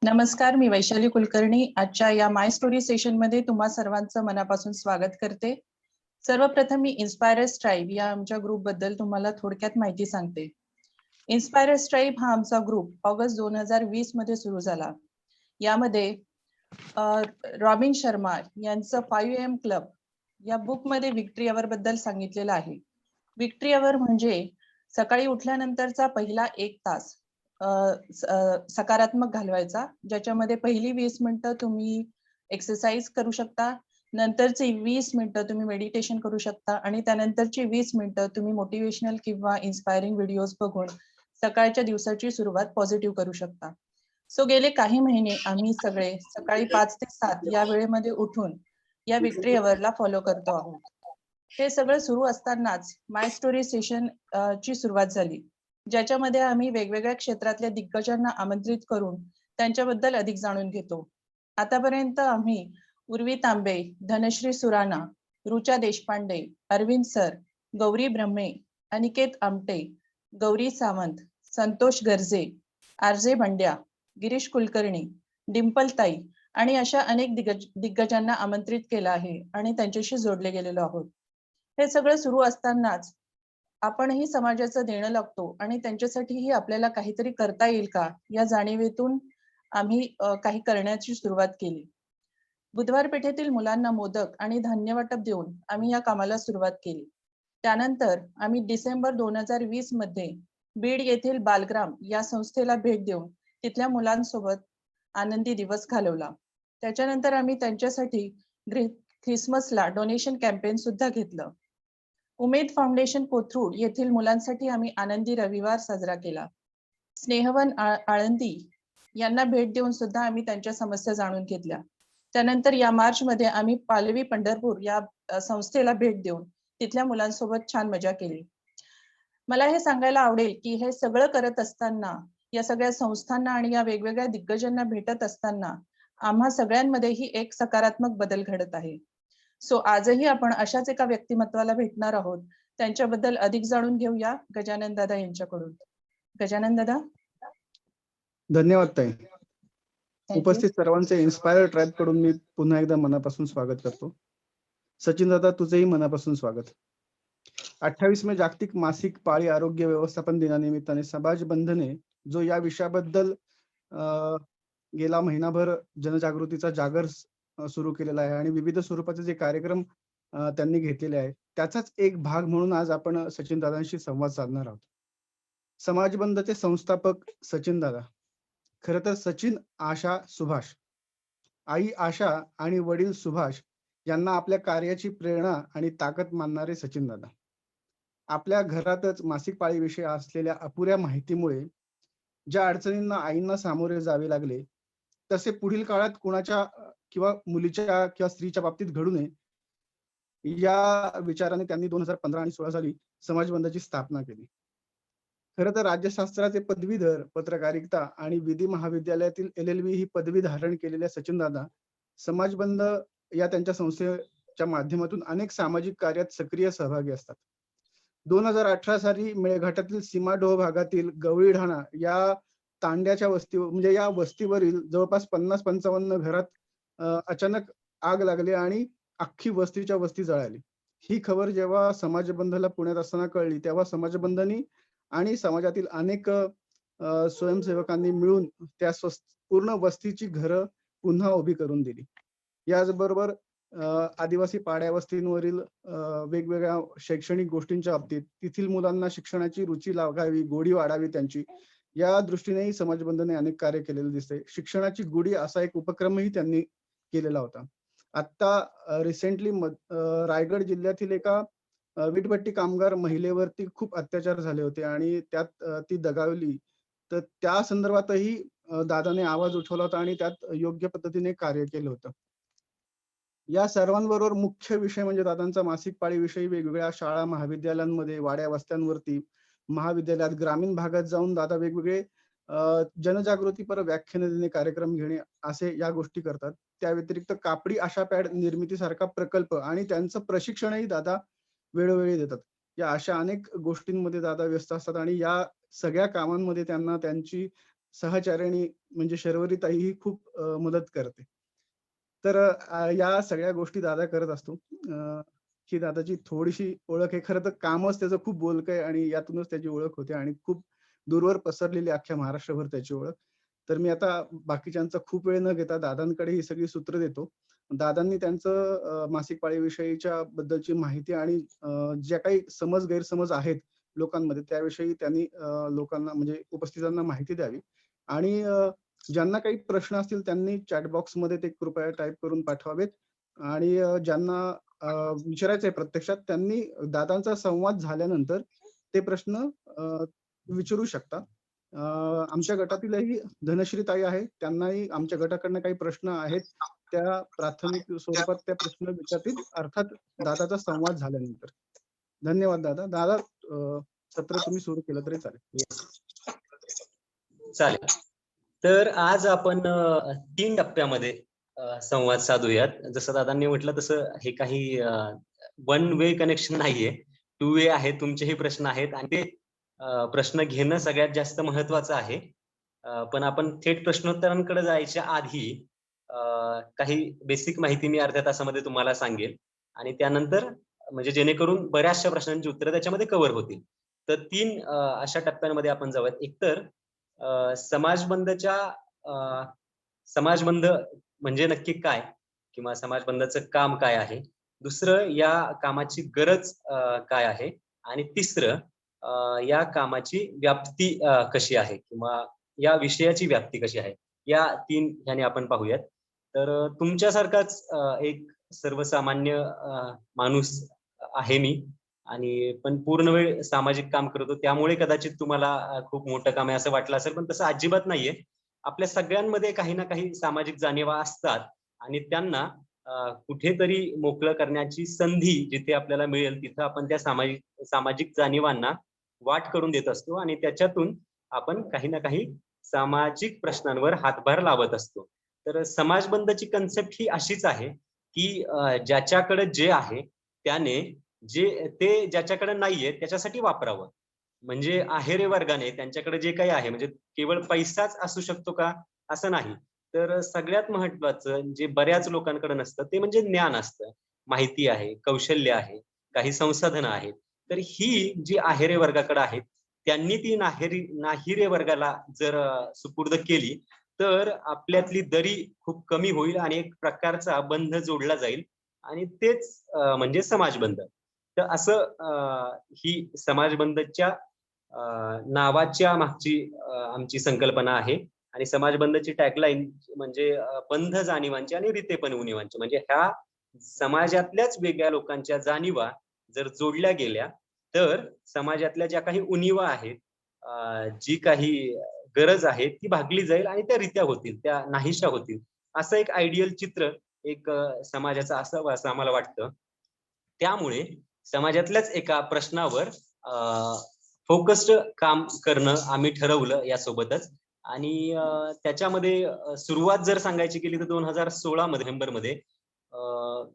नमस्कार, मी वैशाली कुलकर्णी आजच्या या माय स्टोरी सेशनमध्ये तुम्हा सर्वांचं मनापासून स्वागत करते. सर्वप्रथम मी इन्स्पायरर्स ट्राईब या आमच्या ग्रुप बद्दल तुम्हाला थोडक्यात माहिती सांगते. इन्स्पायरर्स ट्राईब हा आमचा ग्रुप ऑगस्ट 2020 मध्ये सुरू झाला. यामध्ये रॉबिन शर्मा यांचं 5 AM क्लब या बुक मध्ये विक्ट्री अवर बद्दल सांगितलेलं आहे. विक्ट्री अवर म्हणजे सकाळी उठल्यानंतरचा पहिला 1 तास सकारात्मक घालवायचा, ज्याच्यामध्ये पहिली 20 मिनिटं तुम्ही एक्सरसाइज करू शकता, नंतरची 20 मिनिटं तुम्ही मेडिटेशन करू शकता आणि त्यानंतरची 20 मिनिटं तुम्ही मोटिवेशनल किंवा इन्स्पायरिंग व्हिडिओज बघून सकाळच्या दिवसाची सुरुवात पॉझिटिव्ह करू शकता. सो गेले काही महिने आम्ही सगळे सकाळी 5 ते 7 या वेळेमध्ये उठून या विक्ट्री अवरला फॉलो करतो आहोत. हे सगळं सुरू असतानाच माय स्टोरी सेशन ची सुरुवात झाली, ज्याच्यामध्ये आम्ही वेगवेगळ्या क्षेत्रातल्या दिग्गजांना आमंत्रित करून त्यांच्याबद्दल अधिक जाणून घेतो. आतापर्यंत आम्ही उर्वी तांबे, धनश्री सुराणा, रुचा देशपांडे, अरविंद सर, गौरी ब्रह्मे, अनिकेत आमटे, गौरी सावंत, संतोष गर्जे, आरजे बंड्या, गिरीश कुलकर्णी, डिंपल ताई आणि अशा अनेक दिग्गजांना आमंत्रित केलं आहे आणि त्यांच्याशी जोडले गेलेलो आहोत. हे सगळं सुरू असतानाच आपणही समाजाचं देणं लागतो आणि त्यांच्यासाठीही आपल्याला काहीतरी करता येईल का या जाणीवेतून आम्ही काही करण्याची सुरुवात केली. बुधवार पेठेतील मुलांना मोदक आणि धान्य वाटप देऊन आम्ही या कामाला सुरुवात केली. त्यानंतर आम्ही डिसेंबर 2020 मध्ये बीड येथील बालग्राम या संस्थेला भेट देऊन तिथल्या मुलांसोबत आनंदी दिवस घालवला. त्याच्यानंतर आम्ही त्यांच्यासाठी ख्रिसमसला डोनेशन कॅम्पेन सुद्धा घेतलं. उमेद फाउंडेशन कोथरूड येथील मुलांसाठी आम्ही आनंदी रविवार साजरा केला. स्नेहवन आळंदी यांना भेट देऊन सुद्धा आम्ही त्यांच्या समस्या जाणून घेतल्या. त्यानंतर या मार्च मध्ये आम्ही पालवी पंढरपूर या संस्थेला भेट देऊन तिथल्या मुलांसोबत छान मजा केली. मला हे सांगायला आवडेल की हे सगळं करत असताना, या सगळ्या संस्थांना आणि या वेगवेगळ्या दिग्गजांना भेटत असताना आम्हा सगळ्यांमध्येही एक सकारात्मक बदल घडत आहे. सो आजही आपण अशाच एका व्यक्तिमत्वाला भेटणार आहोत. त्यांच्याबद्दल अधिक जाणून घेऊया गजानन दादा यांच्याकडून. गजानन दादा. धन्यवाद ताई. उपस्थित सर्वांचे इन्स्पायर ट्राईब कडून मी पुन्हा एकदा मनापासून स्वागत करतो. सचिन दादा, तुझेही मनापासून स्वागत. 28 मे जागतिक मासिक पाळी आरोग्य व्यवस्थापन दिनानिमित्ताने समाज बंधने जो या विषयाबद्दल गेला महिनाभर जनजागृतीचा जागर सुरू केलेला आहे आणि विविध स्वरूपाचे जे कार्यक्रम त्यांनी घेतलेले आहेत, त्याचाच एक भाग म्हणून आज आपण सचिन दादांशी संवाद साधणार आहोत. समाज बंधचे संस्थापक सचिन दादा. खरं तर सचिन, आशा, सुभाष, आई आशा आणि वडील सुभाष यांना आपल्या कार्याची प्रेरणा आणि ताकद मानणारे सचिन दादा. आपल्या घरातच मासिक पाळीविषयी असलेल्या अपुऱ्या माहितीमुळे ज्या अडचणींना आईंना सामोरे जावे लागले, तसे पुढील काळात कुणाच्या किंवा मुलीच्या किंवा स्त्रीच्या बाबतीत घडू नये या विचाराने त्यांनी 2015 आणि 16 साली समाज बंधची स्थापना केली. खरं तर राज्यशास्त्राचे पदवीधर, पत्रकारिता आणि विधी महाविद्यालयातील LLB ही पदवी धारण केलेल्या सचिन दादा समाजबंध या त्यांच्या संस्थेच्या माध्यमातून अनेक सामाजिक कार्यात सक्रिय सहभागी असतात. 2018 साली मेळघाटातील सीमाडोह भागातील गवळीढाणा या तांड्याच्या वस्तीवर म्हणजे या वस्तीवरील जवळपास 50-55 घरात अचानक आग लागली आणि अख्खी वस्तीच्या वस्ती जळाली. ही खबर जेव्हा समाजबंधला पुण्यात असताना कळली, तेव्हा समाजबंधनी आणि समाजातील अनेक स्वयंसेवकांनी मिळून त्या पूर्ण वस्तीची घरं पुन्हा उभी करून दिली. याचबरोबर आदिवासी पाड्या वस्तींवरील वेगवेगळ्या शैक्षणिक गोष्टींच्या बाबतीत तेथील मुलांना शिक्षणाची रुची लागावी, गोडी वाढावी त्यांची, या दृष्टीनेही समाजबंधने अनेक कार्य केलेले दिसते. शिक्षणाची गुढी असा एक उपक्रमही त्यांनी केलेला होता. आता रिसेंटली रायगड जिल्ह्यातील एका वीटभट्टी कामगार महिलेवरती खूप अत्याचार झाले होते आणि त्यात ती दगावली, तर त्या संदर्भातही दादाने आवाज उठवला होता आणि त्यात योग्य पद्धतीने कार्य केलं होतं. या सर्वांबरोबर मुख्य विषय म्हणजे दादांचा मासिक पाळीविषयी वेगवेगळ्या शाळा महाविद्यालयांमध्ये, वाड्या वस्त्यांवरती, महाविद्यालयात, ग्रामीण भागात जाऊन दादा वेगवेगळे जनजागृतीपर व्याख्याने देणे, कार्यक्रम घेणे असे या गोष्टी करतात. त्या व्यतिरिक्त कापडी आशा पॅड निर्मितीसारखा प्रकल्प आणि त्यांचं प्रशिक्षणही दादा वेळोवेळी देतात. या अशा अनेक गोष्टींमध्ये दादा व्यस्त असतात आणि या सगळ्या कामांमध्ये त्यांना त्यांची सहचारिणी म्हणजे शर्वरी ताई ही खूप मदत करते. तर या सगळ्या गोष्टी दादा करत असतो. ही दादाची थोडीशी ओळख आहे. खरं तर कामच त्याचं खूप बोलकं आहे आणि यातूनच त्याची ओळख होते आणि खूप दूरवर पसरलेली अख्ख्या महाराष्ट्रभर त्याची ओळख. तर मी आता बाकीच्यांचा खूप वेळ न घेता दादांकडे ही सगळी सूत्र देतो. दादांनी त्यांचं मासिक पाळीविषयीच्या बद्दलची माहिती आणि ज्या काही गैरसमज आहेत लोकांमध्ये त्याविषयी त्यांनी लोकांना म्हणजे उपस्थितांना माहिती द्यावी आणि ज्यांना काही प्रश्न असतील त्यांनी चॅट बॉक्समध्ये ते कृपया टाइप करून पाठवावेत आणि ज्यांना विचारायचं आहे प्रत्यक्षात त्यांनी दादांचा संवाद झाल्यानंतर ते प्रश्न विचारू शकता. आमच्या गटातीलही धनश्री ताई आहे. त्यांनाही आमच्या गटाकडनं काही प्रश्न आहेत. त्या प्राथमिक स्वरूपात त्या प्रश्न विचारतील अर्थात दादाचा संवाद झाल्यानंतर. धन्यवाद दादा. दादा सत्र तुम्ही सुरू केलं तरी चालेल. चालेल. तर आज आपण 3 टप्प्यामध्ये संवाद साधूयात. जसं दादांनी म्हटलं तसं हे काही वन वे कनेक्शन नाहीये, 2 वे आहे. तुमचेही प्रश्न आहेत आणि ते प्रश्न घेणं सगळ्यात जास्त महत्वाचं आहे. पण आपण थेट प्रश्नोत्तरांकडे जायच्या आधी काही बेसिक माहिती मी अर्ध्या तासामध्ये तुम्हाला सांगेल आणि त्यानंतर म्हणजे जेणेकरून बऱ्याचशा प्रश्नांची उत्तरं त्याच्यामध्ये कव्हर होतील. तर 3 अशा टप्प्यांमध्ये आपण जाऊयात. एकतर समाजबंध म्हणजे नक्की काय किंवा समाजबंधाचं काम काय आहे, दुसरं या कामाची गरज काय आहे आणि तिसरं या कामाची व्याप्ती कशी आहे किंवा या विषयाची व्याप्ती कशी आहे, या 3 ह्याने आपण पाहूयात. तर तुमच्यासारखाच एक सर्वसामान्य माणूस आहे मी आणि पण पूर्ण वेळ सामाजिक काम करतो, त्यामुळे कदाचित तुम्हाला खूप मोठं काम आहे असं वाटलं असेल, पण तसं अजिबात नाहीये. आपल्या सगळ्यांमध्ये काही ना काही सामाजिक जाणीवा असतात आणि त्यांना कुठेतरी मोकळं करण्याची संधी जिथे आपल्याला मिळेल तिथं आपण त्या सामाजिक जाणीवांना वाट करून देत असतो आणि त्याच्यातून आपण काही ना काही सामाजिक प्रश्नांवर हातभार लावत असतो. तर समाजबंधची कन्सेप्ट ही अशीच आहे की ज्याच्याकडे जे आहे त्याने ते ज्याच्याकडे नाहीये त्याच्यासाठी वापरावं. म्हणजे आहेरे वर्गाने त्यांच्याकडे जे काही आहे म्हणजे केवळ पैसाच असू शकतो का असं नाही. तर सगळ्यात महत्वाचं जे बऱ्याच लोकांकडे नसतं ते म्हणजे ज्ञान असतं, माहिती आहे, कौशल्य आहे, काही संसाधनं आहेत. तर ही जी आहेरे वर्गाकडे आहेत त्यांनी ती नाहिरे वर्गाला जर सुपूर्द केली तर आपल्यातली दरी खूप कमी होईल आणि एक प्रकारचा बंध जोडला जाईल आणि तेच म्हणजे समाजबंध. तर असं ही समाजबंधच्या नावाच्या मागची आमची संकल्पना आहे आणि समाजबंधची टॅगलाईन म्हणजे बंध जाणीवांची आणि रीतेपण उणीवांची. म्हणजे ह्या समाजातल्याच वेगळ्या लोकांच्या जाणीवा जर जोडल्या गेल्या तर समाजातल्या ज्या काही उणीवा आहेत, जी काही गरज आहे ती भागली जाईल आणि त्या रित्या होतील, त्या नाहीशा होतील. असं एक आयडियल चित्र एक समाजाचं असावं असं आम्हाला वाटतं. त्यामुळे समाजातल्याच एका प्रश्नावर फोकस्ड काम करणं आम्ही ठरवलं यासोबतच आणि त्याच्यामध्ये सुरुवात जर सांगायची केली तर 2016 नोव्हेंबरमध्ये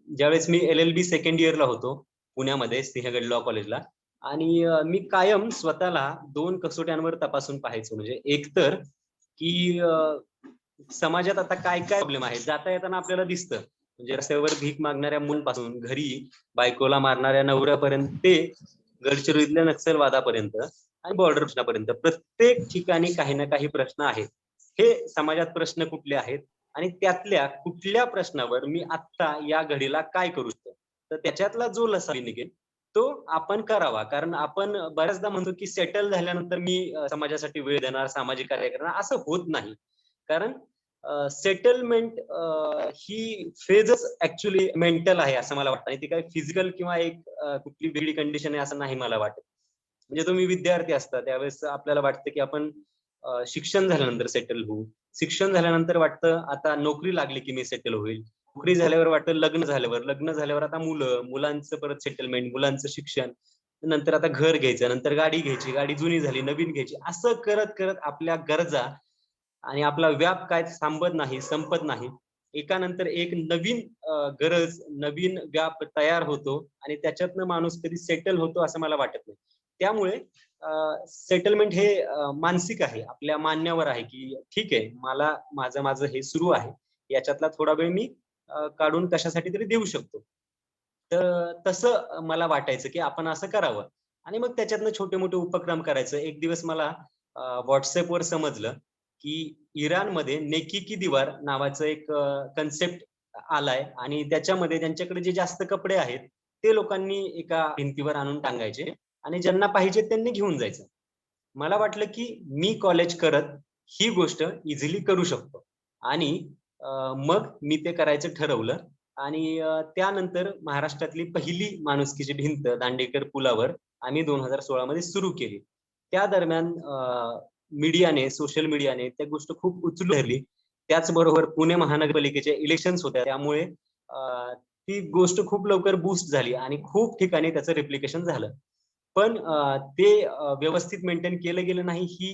ज्यावेळेस मी LLB सेकंड इयरला होतो पुण्यामध्ये सिंहगड लॉ कॉलेजला आणि मी कायम स्वतःला 2 कसोट्यांवर तपासून पाहायचो. म्हणजे एक तर की समाजात आता काय काय प्रॉब्लेम आहे जाता येताना आपल्याला दिसतं. म्हणजे रस्त्यावर भीक मागणाऱ्या मुलांपासून घरी बायकोला मारणाऱ्या नवऱ्यापर्यंत ते गडचिरोलीतल्या नक्षलवादापर्यंत आणि बॉर्डर प्रश्नापर्यंत प्रत्येक ठिकाणी काही ना काही प्रश्न आहेत. हे समाजात प्रश्न कुठले आहेत आणि त्यातल्या कुठल्या प्रश्नावर मी आत्ता या घडीला काय करू शकतो. तर त्याच्यातला जो लसावी निघेल तो आपण करावा. कारण आपण बऱ्याचदा म्हणतो की सेटल झाल्यानंतर मी समाजासाठी वेळ देणार, सामाजिक कार्य करणार, असं होत नाही. कारण सेटलमेंट ही फेजच ऍक्च्युली मेंटल आहे असं मला वाटतं आणि ती काही फिजिकल किंवा एक कुठली वेगळी कंडिशन आहे असं नाही मला वाटत. म्हणजे तुम्ही विद्यार्थी असता त्यावेळेस आपल्याला वाटतं की आपण शिक्षण झाल्यानंतर सेटल होऊ, शिक्षण झाल्यानंतर वाटतं आता नोकरी लागली की मी सेटल होईल, नोकरी झाल्यावर वाटतं लग्न झाल्यावर आता मुलांचं परत सेटलमेंट, मुलांचं शिक्षण, नंतर आता घर घ्यायचं, नंतर गाडी घ्यायची, गाडी जुनी झाली नवीन घ्यायची, असं करत करत आपल्या गरजा आणि आपला व्याप काय थांबत नाही, संपत नाही. एकानंतर एक नवीन गरज, नवीन व्याप तयार होतो आणि त्याच्यातनं माणूस कधी सेटल होतो असं मला वाटत नाही. त्यामुळे सेटलमेंट हे मानसिक आहे, आपल्या मान्यावर आहे की ठीक आहे, मला माझं हे सुरू आहे, याच्यातला थोडा वेळ मी काढून कशासाठी तरी देऊ शकतो. तर तसं मला वाटायचं की आपण असं करावं आणि मग त्याच्यातनं छोटे मोठे उपक्रम करायचं. एक दिवस मला व्हॉट्सअपवर समजलं की इराणमध्ये नेकी की दिवार नावाचं एक कन्सेप्ट आलाय आणि त्याच्यामध्ये त्यांच्याकडे जे जास्त कपडे आहेत ते लोकांनी एका भिंतीवर आणून टांगायचे आणि ज्यांना पाहिजे त्यांनी घेऊन जायचं. मला वाटलं की मी कॉलेज करत ही गोष्ट इझिली करू शकतो आणि मग मी ते करायचं ठरवलं आणि त्यानंतर महाराष्ट्रातली पहिली माणुसकीची भिंत दांडेकर पुलावर आम्ही 2016 मध्ये सुरू केली. त्या दरम्यान मीडियाने, सोशल मीडियाने त्या गोष्ट खूप उचलून धरली. त्याचबरोबर पुणे महानगरपालिकेचे इलेक्शन्स होत्या, त्यामुळे ती गोष्ट खूप लवकर बूस्ट झाली आणि खूप ठिकाणी त्याचं रेप्लिकेशन झालं. पण ते व्यवस्थित मेंटेन केलं गेलं नाही ही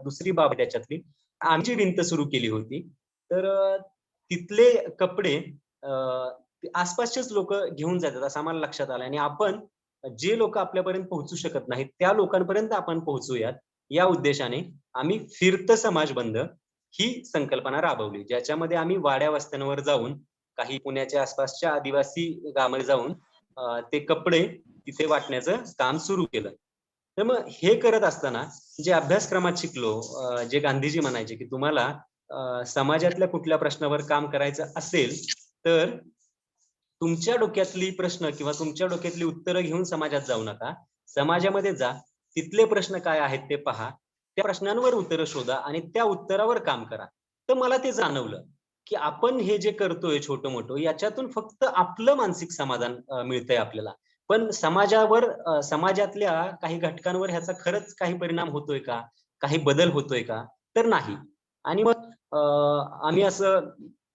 दुसरी बाब आहे त्याच्यातली. आमची भिंत सुरू केली होती. तर तिथले कपडे आसपासचेच लोक घेऊन जातात असं आम्हाला लक्षात आलं आणि आपण जे लोक आपल्यापर्यंत पोहोचू शकत नाहीत त्या लोकांपर्यंत आपण पोहोचूयात या उद्देशाने आम्ही फिरतं समाज बंद ही संकल्पना राबवली, ज्याच्यामध्ये आम्ही वाड्या वस्त्यांवर जाऊन काही पुण्याच्या आसपासच्या आदिवासी गावामध्ये जाऊन ते कपडे तिथे वाटण्याचं काम सुरू केलं. तर मग हे करत असताना जे अभ्यासक्रमात शिकलो, जे गांधीजी म्हणायचे की तुम्हाला समाजातल्या कुठल्या प्रश्नावर काम करायचं असेल तर तुमच्या डोक्यातली प्रश्न किंवा तुमच्या डोक्यातली उत्तरं घेऊन समाजात जाऊ नका. समाजामध्ये जा, तिथले प्रश्न काय आहेत ते पहा, त्या प्रश्नांवर उत्तरं शोधा आणि त्या उत्तरावर काम करा. तर मला ते जाणवलं की आपण हे जे करतोय छोटं मोठं याच्यातून फक्त आपलं मानसिक समाधान मिळतंय आपल्याला, पण समाजावर समाजातल्या काही घटकांवर ह्याचा खरंच काही परिणाम होतोय का, काही बदल होतोय का, तर नाही. आणि मग आम्ही असं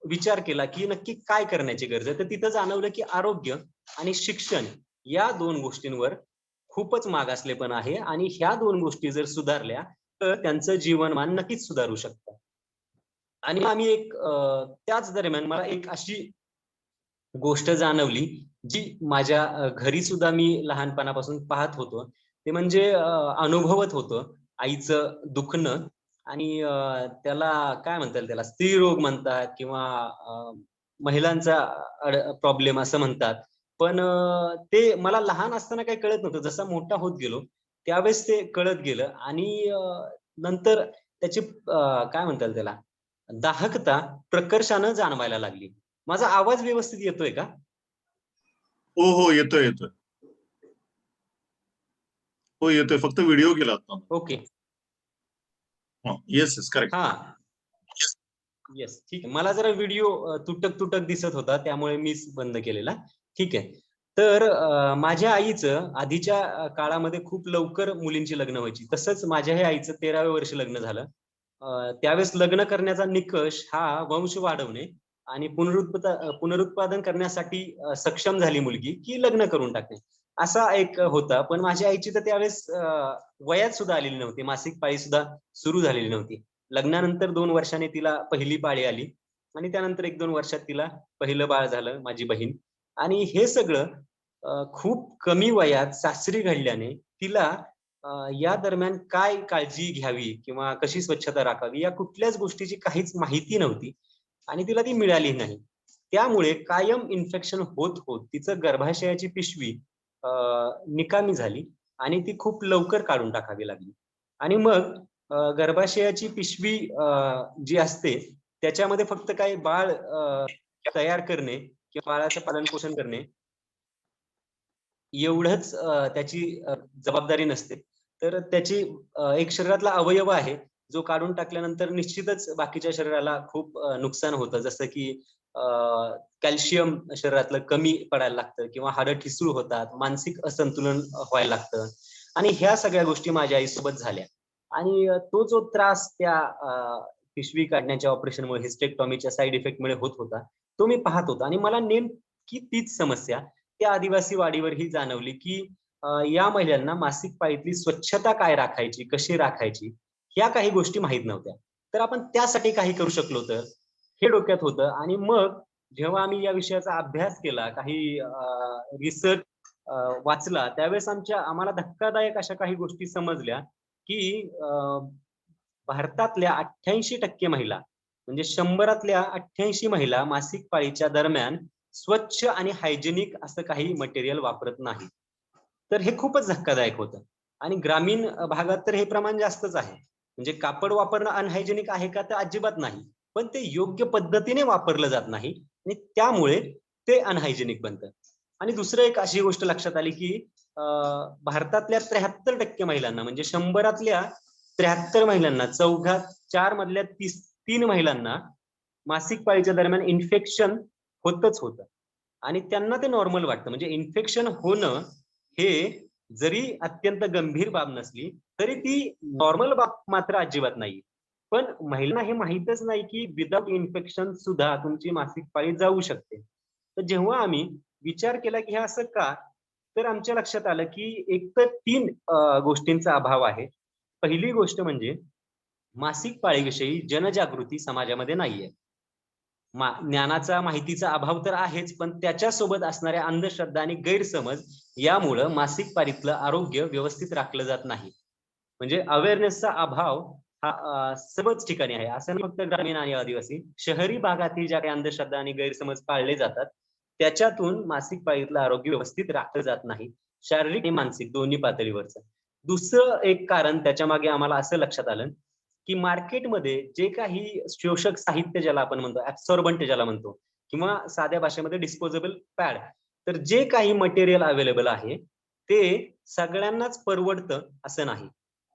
विचार केला की नक्की काय करण्याची गरज आहे. तर तिथं जाणवलं की आरोग्य आणि शिक्षण या 2 गोष्टींवर खूपच मागासलेपण आहे आणि ह्या 2 गोष्टी जर सुधारल्या तर त्यांचं जीवनमान नक्कीच सुधारू शकतं. आणि आम्ही एक त्याच दरम्यान मला एक अशी गोष्ट जाणवली जी माझ्या घरी सुद्धा मी लहानपणापासून पाहत होतो. ते म्हणजे अनुभवत होतो आईचं दुखणं आणि त्याला काय म्हणता येईल, त्याला स्त्रीरोग म्हणतात किंवा महिलांचा प्रॉब्लेम असं म्हणतात. पण ते मला लहान असताना काही कळत नव्हतं. जसा मोठा होत गेलो त्यावेळेस ते कळत गेलं आणि नंतर त्याची काय म्हणता येईल त्याला दाहकता प्रकर्षानं जाणवायला लागली. माझा आवाज व्यवस्थित येतोय का? हो हो, येतोय येतोय. हो येतोय, फक्त व्हिडिओ गेला आता. ओके. Yes yes, correct. हा येस, ठीक आहे. मला जरा व्हिडिओ तुटक दिसत होता त्यामुळे मीच बंद केलेला. ठीक आहे. तर माझ्या आईचं आधीच्या काळामध्ये खूप लवकर मुलींची लग्न व्हायची. तसंच माझ्याही आईचं 13व्या वर्षी लग्न झालं. त्यावेळेस लग्न करण्याचा निकष हा वंश वाढवणे आणि पुनरुत्पादन करण्यासाठी सक्षम झाली मुलगी की लग्न करून टाकणे असा एक होता. पण माझ्या आईची तर त्यावेळेस वयात सुद्धा आलेली नव्हती, मासिक पाळी सुद्धा सुरू झालेली नव्हती. लग्नानंतर 2 वर्षांनी तिला पहिली पाळी आली आणि त्यानंतर 1-2 वर्षात तिला पहिलं बाळ झालं, माझी बहीण. आणि हे सगळं खूप कमी वयात सासरी घडल्याने तिला या दरम्यान काय काळजी घ्यावी किंवा कशी स्वच्छता राखावी या कुठल्याच गोष्टीची काहीच माहिती नव्हती आणि तिला ती मिळाली नाही. त्यामुळे कायम इन्फेक्शन होत होत तिचं गर्भाशयाची पिशवी निकामी झाली आणि ती खूप लवकर काढून टाकावी लागली. आणि मग गर्भाशयाची पिशवी जी असते त्याच्यामध्ये फक्त काही बाळ तयार करणे किंवा बाळाचं पालन पोषण करणे एवढंच त्याची जबाबदारी नसते. तर त्याची एक शरीरातला अवयव आहे जो काढून टाकल्यानंतर निश्चितच बाकीच्या शरीराला खूप नुकसान होतं. जसं की कॅल्शियम शरीरातलं कमी पडायला लागतं किंवा हाडं ठिसूळ होतात, मानसिक असंतुलन व्हायला लागतं आणि ह्या सगळ्या गोष्टी माझ्या आईसोबत झाल्या. आणि तो जो त्रास त्या पिशवी काढण्याच्या ऑपरेशनमुळे, हिस्टेक्टॉमीच्या साईड इफेक्टमुळे होत होता, तो मी पाहत होतो आणि मला नेमकी तीच समस्या त्या आदिवासी वाडीवर ही जाणवली की या महिलांना मासिक पाळीतली स्वच्छता काय राखायची, कशी राखायची, ह्या काही गोष्टी माहित नव्हत्या. तर आपण त्यासाठी काही करू शकलो तर हे डोक्यात होतं. आणि मग जेव्हा आम्ही या विषयाचा अभ्यास केला, काही रिसर्च वाचला त्यावेळेस आम्हाला धक्कादायक अशा काही गोष्टी समजल्या की भारतातल्या 88% महिला म्हणजे 100तल्या 88 महिला मासिक पाळीच्या दरम्यान स्वच्छ आणि हायजेनिक असं काही मटेरियल वापरत नाही. तर हे खूपच धक्कादायक होतं. आणि ग्रामीण भागात तर हे प्रमाण जास्तच आहे. म्हणजे कापड वापरणं अनहायजेनिक आहे का, तर अजिबात नाही. पण ते योग्य पद्धतीने वापरलं जात नाही आणि त्यामुळे ते अनहायजेनिक बनतं. आणि दुसरं एक अशी गोष्ट लक्षात आली की भारतातल्या 73% महिलांना म्हणजे 100तल्या 73 महिलांना 4 मधल्या 3 महिलांना मासिक पाळीच्या दरम्यान इन्फेक्शन होतच होतं. आणि त्यांना ते नॉर्मल वाटतं. म्हणजे इन्फेक्शन होणं हे जरी अत्यंत गंभीर बाब नसली तरी ती नॉर्मल बाब मात्र अजिबात नाही. पण महिलांना हे माहीतच नाही की विदाउट इन्फेक्शन सुद्धा तुमची मासिक पाळी जाऊ शकते. तर जेव्हा आम्ही विचार केला की हे असं का, तर आमच्या लक्षात आलं की एक तर 3 गोष्टींचा अभाव आहे. पहिली गोष्ट म्हणजे मासिक पाळीविषयी जनजागृती समाजामध्ये नाहीये. ज्ञानाचा माहितीचा अभाव तर आहेच, पण त्याच्यासोबत असणाऱ्या अंधश्रद्धा आणि गैरसमज यामुळं मासिक पाळीतलं आरोग्य व्यवस्थित राखलं जात नाही. म्हणजे अवेअरनेसचा अभाव हा सर्वच ठिकाणी आहे. असं नाही फक्त ग्रामीण आणि आदिवासी, शहरी भागातील ज्या काही अंधश्रद्धा आणि गैरसमज पाळले जातात त्याच्यातून मासिक पाळीतलं आरोग्य व्यवस्थित राखलं जात नाही, शारीरिक आणि मानसिक दोन्ही पातळीवरचं. दुसरं एक कारण त्याच्या मागे आम्हाला असं लक्षात आलं की मार्केटमध्ये जे काही शोषक साहित्य ज्याला आपण म्हणतो, ऍब्सॉर्बंट ज्याला म्हणतो, किंवा साध्या भाषेमध्ये डिस्पोजेबल पॅड, तर जे काही मटेरियल अवेलेबल आहे ते सगळ्यांनाच परवडतं असं नाही.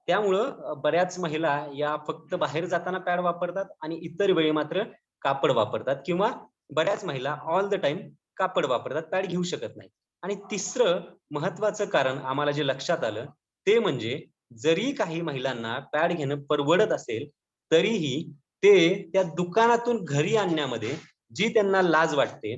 त्यामुळं बऱ्याच महिला या फक्त बाहेर जाताना पॅड वापरतात आणि इतर वेळी मात्र कापड वापरतात, किंवा बऱ्याच महिला ऑल द टाइम कापड वापरतात, पॅड घेऊ शकत नाही. आणि तिसरं महत्वाचं कारण आम्हाला जे लक्षात आलं ते म्हणजे जरी काही महिलांना पॅड घेणं परवडत असेल तरीही ते त्या दुकानातून घरी आणण्यामध्ये जी त्यांना लाज वाटते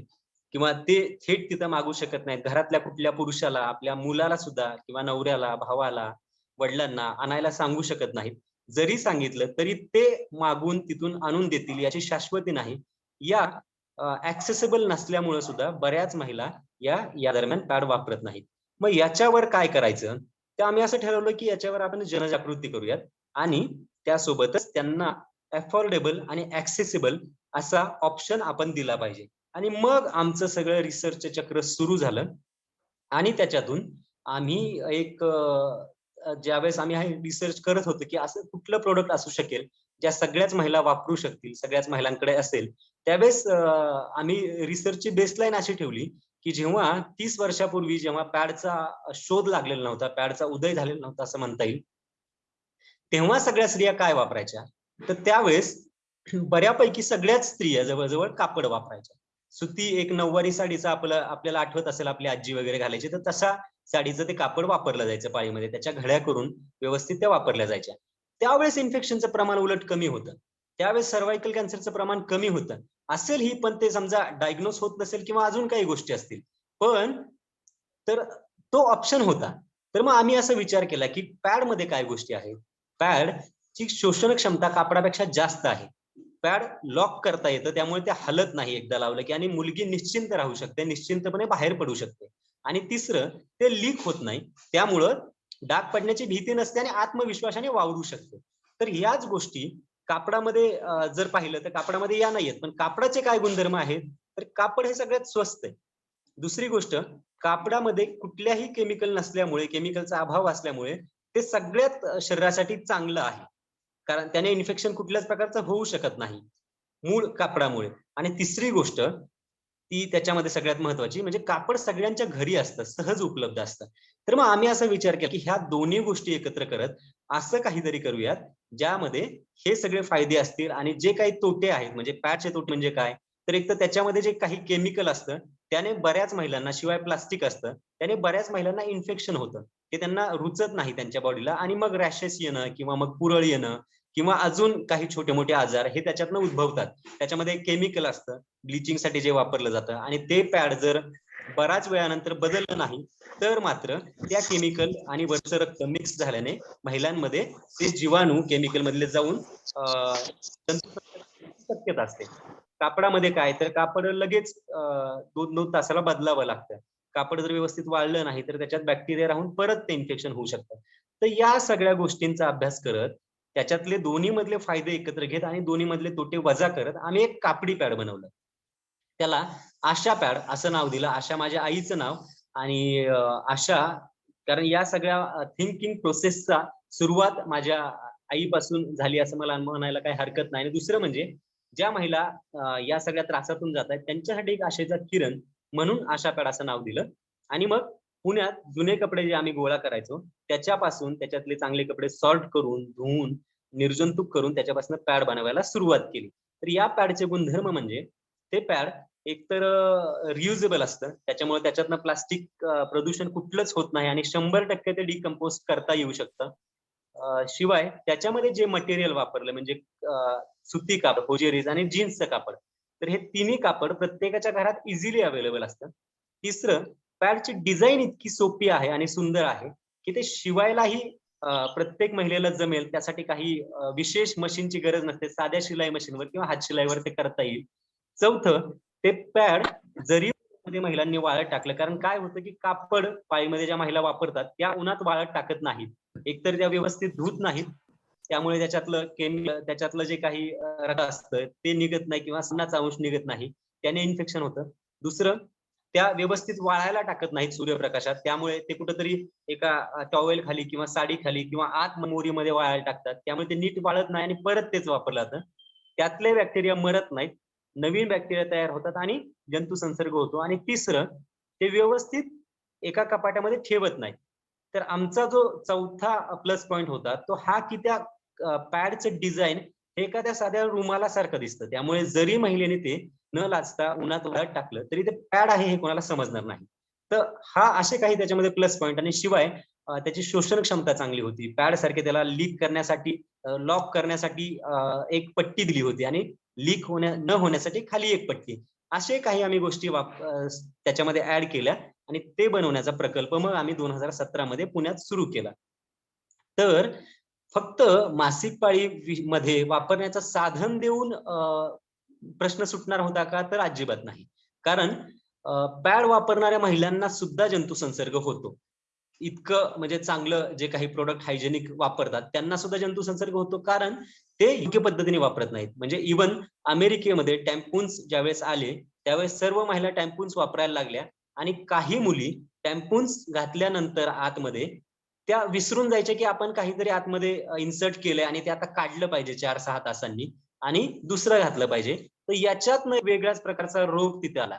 किंवा ते थेट तिथं मागू शकत नाहीत. घरातल्या कुठल्या पुरुषाला, आपल्या मुलाला सुद्धा किंवा नवऱ्याला, भावाला, वडिलांना आणायला सांगू शकत नाहीत. जरी सांगितलं तरी ते मागून तिथून आणून देतील याची शाश्वती नाही. या ऍक्सेसिबल नसल्यामुळे सुद्धा बऱ्याच महिला या दरम्यान पॅड वापरत नाहीत. मग याच्यावर काय करायचं, तर आम्ही असं ठरवलं की याच्यावर आपण जनजागृती करूयात आणि त्यासोबतच त्यांना अफोर्डेबल आणि ऍक्सेसिबल असा ऑप्शन आपण दिला पाहिजे. आणि मग आमचं सगळं रिसर्च चक्र सुरू झालं आणि त्याच्यातून आम्ही एक ज्यावेळेस आम्ही रिसर्च करत होतो की असं कुठलं प्रोडक्ट असू शकेल ज्या सगळ्याच महिला वापरू शकतील, सगळ्याच महिलांकडे असेल, त्यावेळेस आम्ही रिसर्चची बेसलाईन अशी ठेवली की जेव्हा 30 वर्षापूर्वी जेव्हा पॅडचा शोध लागलेला नव्हता, पॅडचा उदय झालेला नव्हता असं म्हणता येईल, तेव्हा सगळ्या स्त्रिया काय वापरायच्या, तर त्यावेळेस बऱ्यापैकी सगळ्याच स्त्रिया जवळजवळ कापड वापरायच्या. सुती एक नऊवारी साडीचा आपल्याला आठवत असेल, आपली आजी वगैरे घालायची, तर तसा साडीचं ते कापड वापरलं जायचं पाळीमध्ये, त्याच्या घड्या करून व्यवस्थित त्या वापरल्या जायच्या. त्यावेळेस इन्फेक्शनचं प्रमाण उलट कमी होतं, त्यावेळेस सर्व्हायकल कॅन्सरचं प्रमाण कमी होतं. असेल ही, पण ते समजा डायग्नोज होत नसेल किंवा अजून काही गोष्टी असतील, पण तर तो ऑप्शन होता. तर मग आम्ही असा विचार केला की पॅड मध्ये काय गोष्टी आहेत. पॅड ची शोषण क्षमता कापडापेक्षा जास्त आहे. पॅड लॉक करता येतं, त्यामुळे ते हलत नाही एकदा लावलं की, आणि मुलगी निश्चिंत राहू शकते, निश्चिंतपणे बाहेर पडू शकते. आणि तिसरं, ते लीक होत नाही, त्यामुळं डाग पडण्याची भीती नसते आणि आत्मविश्वासाने वावरू शकते. तर याच गोष्टी कापडामध्ये जर पाहिलं तर कापडामध्ये या नाहीयेत, पण कापडाचे काय गुणधर्म आहेत, तर कापड हे सगळ्यात स्वस्त आहे. दुसरी गोष्ट, कापडामध्ये कुठल्याही केमिकल नसल्यामुळे, केमिकलचा अभाव असल्यामुळे ते सगळ्यात शरीरासाठी चांगलं आहे, कारण त्याने इन्फेक्शन कुठल्याच प्रकारचं होऊ शकत नाही मूळ कापडामुळे. आणि तिसरी गोष्ट ती त्याच्यामध्ये सगळ्यात महत्वाची म्हणजे कापड सगळ्यांच्या घरी असतं, सहज उपलब्ध असतं. तर मग आम्ही असा विचार केला की ह्या दोन्ही गोष्टी एकत्र करत असं काहीतरी करूयात ज्यामध्ये हे सगळे फायदे असतील आणि जे काही तोटे आहेत, म्हणजे पॅडचे तोटे म्हणजे काय, तर एक तर त्याच्यामध्ये जे काही केमिकल असतं त्याने बऱ्याच महिलांना, शिवाय प्लास्टिक असतं त्याने बऱ्याच महिलांना इन्फेक्शन होतं, ते त्यांना रुचत नाही त्यांच्या बॉडीला, आणि मग रॅशेस येणं किंवा मग पुरळ येणं किंवा अजून काही छोटे मोठे आजार हे त्याच्यातनं उद्भवतात. त्याच्यामध्ये केमिकल असतं ब्लिचिंग साठी जे वापरलं जातं, आणि ते पॅड जर बऱ्याच वेळानंतर बदललं नाही तर मात्र त्या केमिकल आणि वरचं रक्त मिक्स झाल्याने महिलांमध्ये ते जीवाणू केमिकल मधले जाऊन शक्यता असते. कापडामध्ये काय, तर कापड लगेच 2-2 तासाला बदलावं लागतं. कापड जर व्यवस्थित वाळलं नाही तर त्याच्यात बॅक्टेरिया राहून परत ते इन्फेक्शन होऊ शकतं. तर या सगळ्या गोष्टींचा अभ्यास करत, त्याच्यातले दोन्ही मधले फायदे एकत्र घेत आणि दोन्ही मधले तोटे वजा करत आम्ही एक कापडी पॅड बनवलं. त्याला आशा पॅड असं नाव दिलं. आशा माझ्या आईचं नाव. आणि आशा, कारण या सगळ्या थिंकिंग प्रोसेसचा सुरुवात माझ्या आईपासून झाली असं मला म्हणायला काही हरकत नाही. आणि दुसरं म्हणजे ज्या महिला या सगळ्या त्रासातून जात आहेत त्यांच्यासाठी एक आशेचा किरण म्हणून आशा पॅड असं नाव दिलं. आणि मग पुण्यात जुने कपडे जे आम्ही गोळा करायचो त्याच्यापासून त्याच्यातले चांगले कपडे सॉर्ट करून, धुवून, निर्जंतुक करून त्याच्यापासून पॅड बनवायला सुरुवात केली. तर या पॅडचे गुणधर्म म्हणजे ते पॅड एकतर रियुजेबल असतं, त्याच्यामुळे त्याच्यातनं प्लास्टिक प्रदूषण कुठलंच होत नाही आणि 100% ते डिकम्पोज करता येऊ शकतं. शिवाय त्याच्यामध्ये जे मटेरियल वापरलं म्हणजे सुती कापड, होजेरीज आणि जीन्सचं कापड, तर हे तिन्ही कापड प्रत्येकाच्या घरात इझिली अवेलेबल असतं. तिसरं, पॅडची डिझाईन इतकी सोपी आहे आणि सुंदर आहे की ते शिवायलाही प्रत्येक महिलेला जमेल. त्यासाठी काही विशेष मशीनची गरज नसते. साध्या शिलाई मशीनवर किंवा हात शिलाईवर ते करता येईल. चौथं, ते पॅड जरी महिलांनी वाळत टाकलं, कारण काय होतं की कापड पाळीमध्ये ज्या महिला वापरतात त्या उन्हात वाळत टाकत नाहीत, एकतर त्या व्यवस्थित धुत नाहीत, त्यामुळे त्याच्यातलं केमिकल, त्याच्यातलं जे काही रक्त असतं ते निघत नाही किंवा अन्नाचा अंश निघत नाही, त्याने इन्फेक्शन होतं. दुसरं, त्या व्यवस्थित वाळायला टाकत नाहीत सूर्यप्रकाशात, त्यामुळे ते कुठंतरी एका टॉवेल खाली किंवा साडी खाली किंवा आत मोरीमध्ये वाळायला टाकतात, त्यामुळे ते नीट वाळत नाही आणि परत तेच वापरलं जातं. त्यातले बॅक्टेरिया मरत नाहीत, नवीन बॅक्टेरिया तयार होतात आणि जंतू संसर्ग होतो. आणि तिसरं, ते व्यवस्थित एका कपाटामध्ये ठेवत नाही. तर आमचा जो चौथा प्लस पॉइंट होता तो हा की त्या पॅडचं डिझाईन हे एखाद्या साध्या रुमाला सारखं दिसतं, त्यामुळे जरी महिलेने ते न लाजता उन्हात वाळत टाकलं तरी ते पॅड आहे हे कोणाला समजणार नाही. तर हा असे काही त्याच्यामध्ये प्लस पॉइंट. आणि शिवाय त्याची शोषण क्षमता चांगली होती. पॅड सारखे त्याला लीक करण्यासाठी, लॉक करण्यासाठी एक पट्टी दिली होती आणि लीक न होण्यासाठी खाली एक पट्टी. असे काही आम्ही गोष्टी त्याच्यामध्ये ऍड केल्या आणि ते बनवण्याचा प्रकल्प मग आम्ही 2017 मध्ये पुण्यात सुरू केला. तर फक्त मासिक पाळी मध्ये वापरण्याचं साधन देऊन प्रश्न सुटणार होता का? तर अजिबात नाही. कारण पॅड वापरणाऱ्या महिलांना सुद्धा जंतू संसर्ग होतो. इतकं म्हणजे चांगलं जे काही प्रोडक्ट हायजेनिक वापरतात त्यांना सुद्धा जंतू संसर्ग होतो, कारण ते योग्य पद्धतीने वापरत नाहीत. म्हणजे इव्हन अमेरिकेमध्ये टॅम्पून्स ज्यावेळेस आले त्यावेळेस सर्व महिला टॅम्पून्स वापरायला लागल्या आणि काही मुली टॅम्पून्स घातल्यानंतर आतमध्ये त्या विसरून जायच्या की आपण काहीतरी आतमध्ये इन्सर्ट केलंय आणि ते आता काढलं पाहिजे 4-6 तासांनी आणि दुसरं घातलं पाहिजे. तर याच्यात वेगळ्याच प्रकारचा रोग तिथे आला.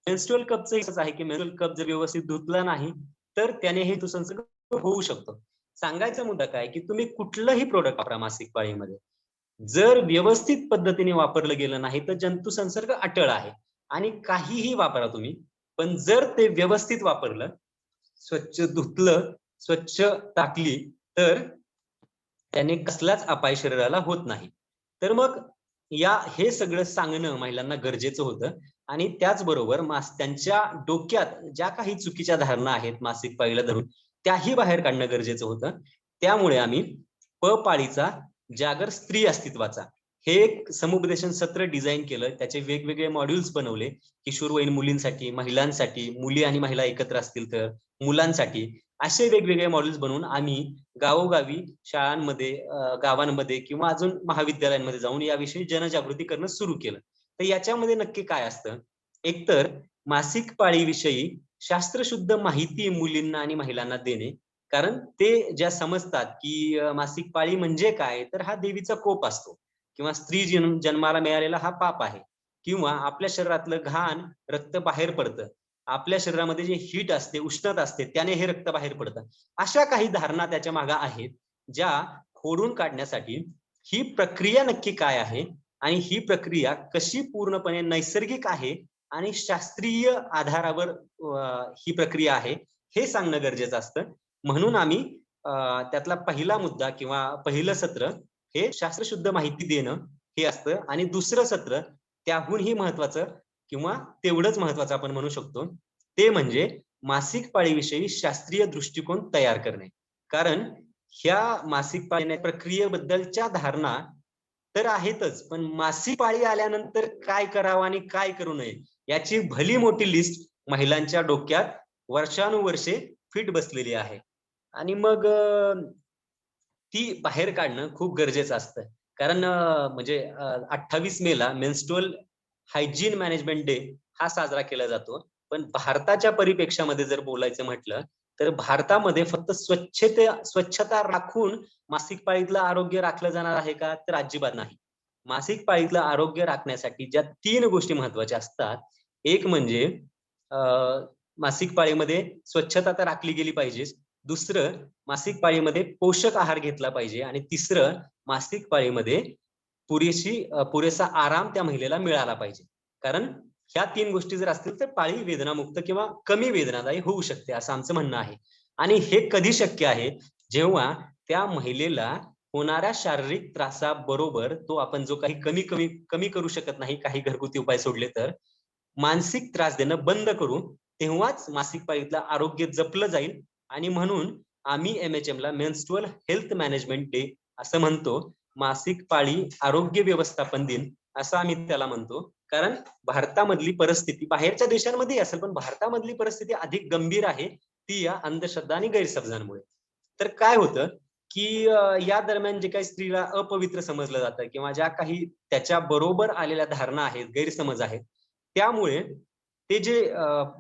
मेन्स्ट्रुअल कपचं असंच आहे की मेन्स्ट्रुअल कप जर व्यवस्थित धुतला नाही तर त्याने हे संसर्ग होऊ शकतो. सांगायचा मुद्दा काय की तुम्ही कुठलंही प्रोडक्ट वापरा मासिक पाळीमध्ये, जर व्यवस्थित पद्धतीने वापरलं गेलं नाही तर जंतू संसर्ग अटळ आहे. आणि काहीही वापरा तुम्ही, पण जर ते व्यवस्थित वापरलं, स्वच्छ धुतलं, स्वच्छ टाकली तर त्याने कसलाच अपाय शरीराला होत नाही. तर मग हे सगळं सांगणं महिलांना गरजेचं होतं. आणि त्याचबरोबर त्यांच्या डोक्यात ज्या काही चुकीच्या धारणा आहेत मासिक पाळीला धरून त्याही बाहेर काढणं गरजेचं होतं. त्यामुळे आम्ही पाळीचा जागर स्त्री अस्तित्वाचा हे एक समुपदेशन सत्र डिझाईन केलं. त्याचे वेगवेगळे मॉड्यूल्स बनवले, किशोरवयीन मुलींसाठी, महिलांसाठी, मुली आणि महिला एकत्र असतील तर मुलांसाठी, असे वेगवेगळे मॉड्यूल्स बनवून आम्ही गावोगावी, शाळांमध्ये, गावांमध्ये किंवा अजून महाविद्यालयांमध्ये जाऊन याविषयी जनजागृती करणं सुरू केलं. तर याच्यामध्ये नक्की काय असतं? एकतर मासिक पाळीविषयी शास्त्रशुद्ध माहिती मुलींना आणि महिलांना देणे, कारण ते ज्या समजतात की मासिक पाळी म्हणजे काय, तर हा देवीचा कोप असतो किंवा स्त्री जन्माला मिळालेला हा पाप आहे किंवा आपल्या शरीरातलं घाण रक्त बाहेर पडतं, आपल्या शरीरामध्ये जे हीट असते, उष्णता असते, त्याने हे रक्त बाहेर पडतं. अशा काही धारणा त्याच्या मागे आहेत ज्या खोडून काढण्यासाठी ही प्रक्रिया नक्की काय आहे आणि ही प्रक्रिया कशी पूर्णपणे नैसर्गिक आहे आणि शास्त्रीय आधारावर ही प्रक्रिया आहे हे सांगणं गरजेचं असतं. म्हणून आम्ही त्यातला पहिला मुद्दा किंवा पहिलं सत्र हे शास्त्रशुद्ध माहिती देणं हे असतं. आणि दुसरं सत्र त्याहूनही महत्वाचं किंवा तेवढंच महत्वाचं आपण म्हणू शकतो, ते म्हणजे मासिक पाळीविषयी शास्त्रीय दृष्टिकोन तयार करणे. कारण ह्या मासिक पाळी प्रक्रियेबद्दलच्या धारणा तर आहेतच, पण मासिक पाळी आल्यानंतर काय करावं आणि काय करू नये याची भली मोठी लिस्ट महिलांच्या डोक्यात वर्षानुवर्षे फिट बसलेली आहे. आणि मग ती बाहेर काढणं खूप गरजेचं असतं. कारण म्हणजे 28 मेला मेन्स्ट्रुअल हायजीन मॅनेजमेंट डे हा साजरा केला जातो. पण भारताच्या परिप्रेक्षामध्ये जर बोलायचं म्हटलं तर भारतामध्ये फक्त स्वच्छता राखून मासिक पाळीतलं आरोग्य राखलं जाणार आहे का? तर अजिबात नाही. मासिक पाळीतलं आरोग्य राखण्यासाठी ज्या 3 गोष्टी महत्त्वाच्या असतात, एक म्हणजे मासिक पाळीमध्ये स्वच्छता तर राखली गेली पाहिजे. दुसरं, मासिक पाळीमध्ये पोषक आहार घेतला पाहिजे आणि तिसरं, मासिक पाळीमध्ये पुरेसा आराम त्या महिलेला मिळाला पाहिजे. कारण ह्या 3 गोष्टी जर असतील तर पाळी वेदनामुक्त किंवा कमी वेदनादायी होऊ शकते असं आमचं म्हणणं आहे. आणि हे कधी शक्य आहे? जेव्हा त्या महिलेला होणाऱ्या शारीरिक त्रासाबरोबर तो आपण जो काही कमी करू शकत नाही काही घरगुती उपाय सोडले तर, मानसिक त्रास देणं बंद करू, तेव्हाच मासिक पाळीतलं आरोग्य जपलं जाईल. आणि म्हणून आम्ही MHM ला मेन्स्ट्रुअल हेल्थ मॅनेजमेंट डे असं म्हणतो. मासिक पाळी आरोग्य व्यवस्थापन दिन असं आम्ही त्याला म्हणतो. कारण भारतामधली परिस्थिती बाहेरच्या देशांमध्ये असेल पण भारतामधली परिस्थिती अधिक गंभीर आहे, ती या अंधश्रद्धा आणि गैरसमजांमुळे. तर काय होतं की या दरम्यान जे काही स्त्रीला अपवित्र समजलं जातं किंवा ज्या काही त्याच्या बरोबर आलेल्या धारणा आहेत, गैरसमज आहेत, त्यामुळे ते जे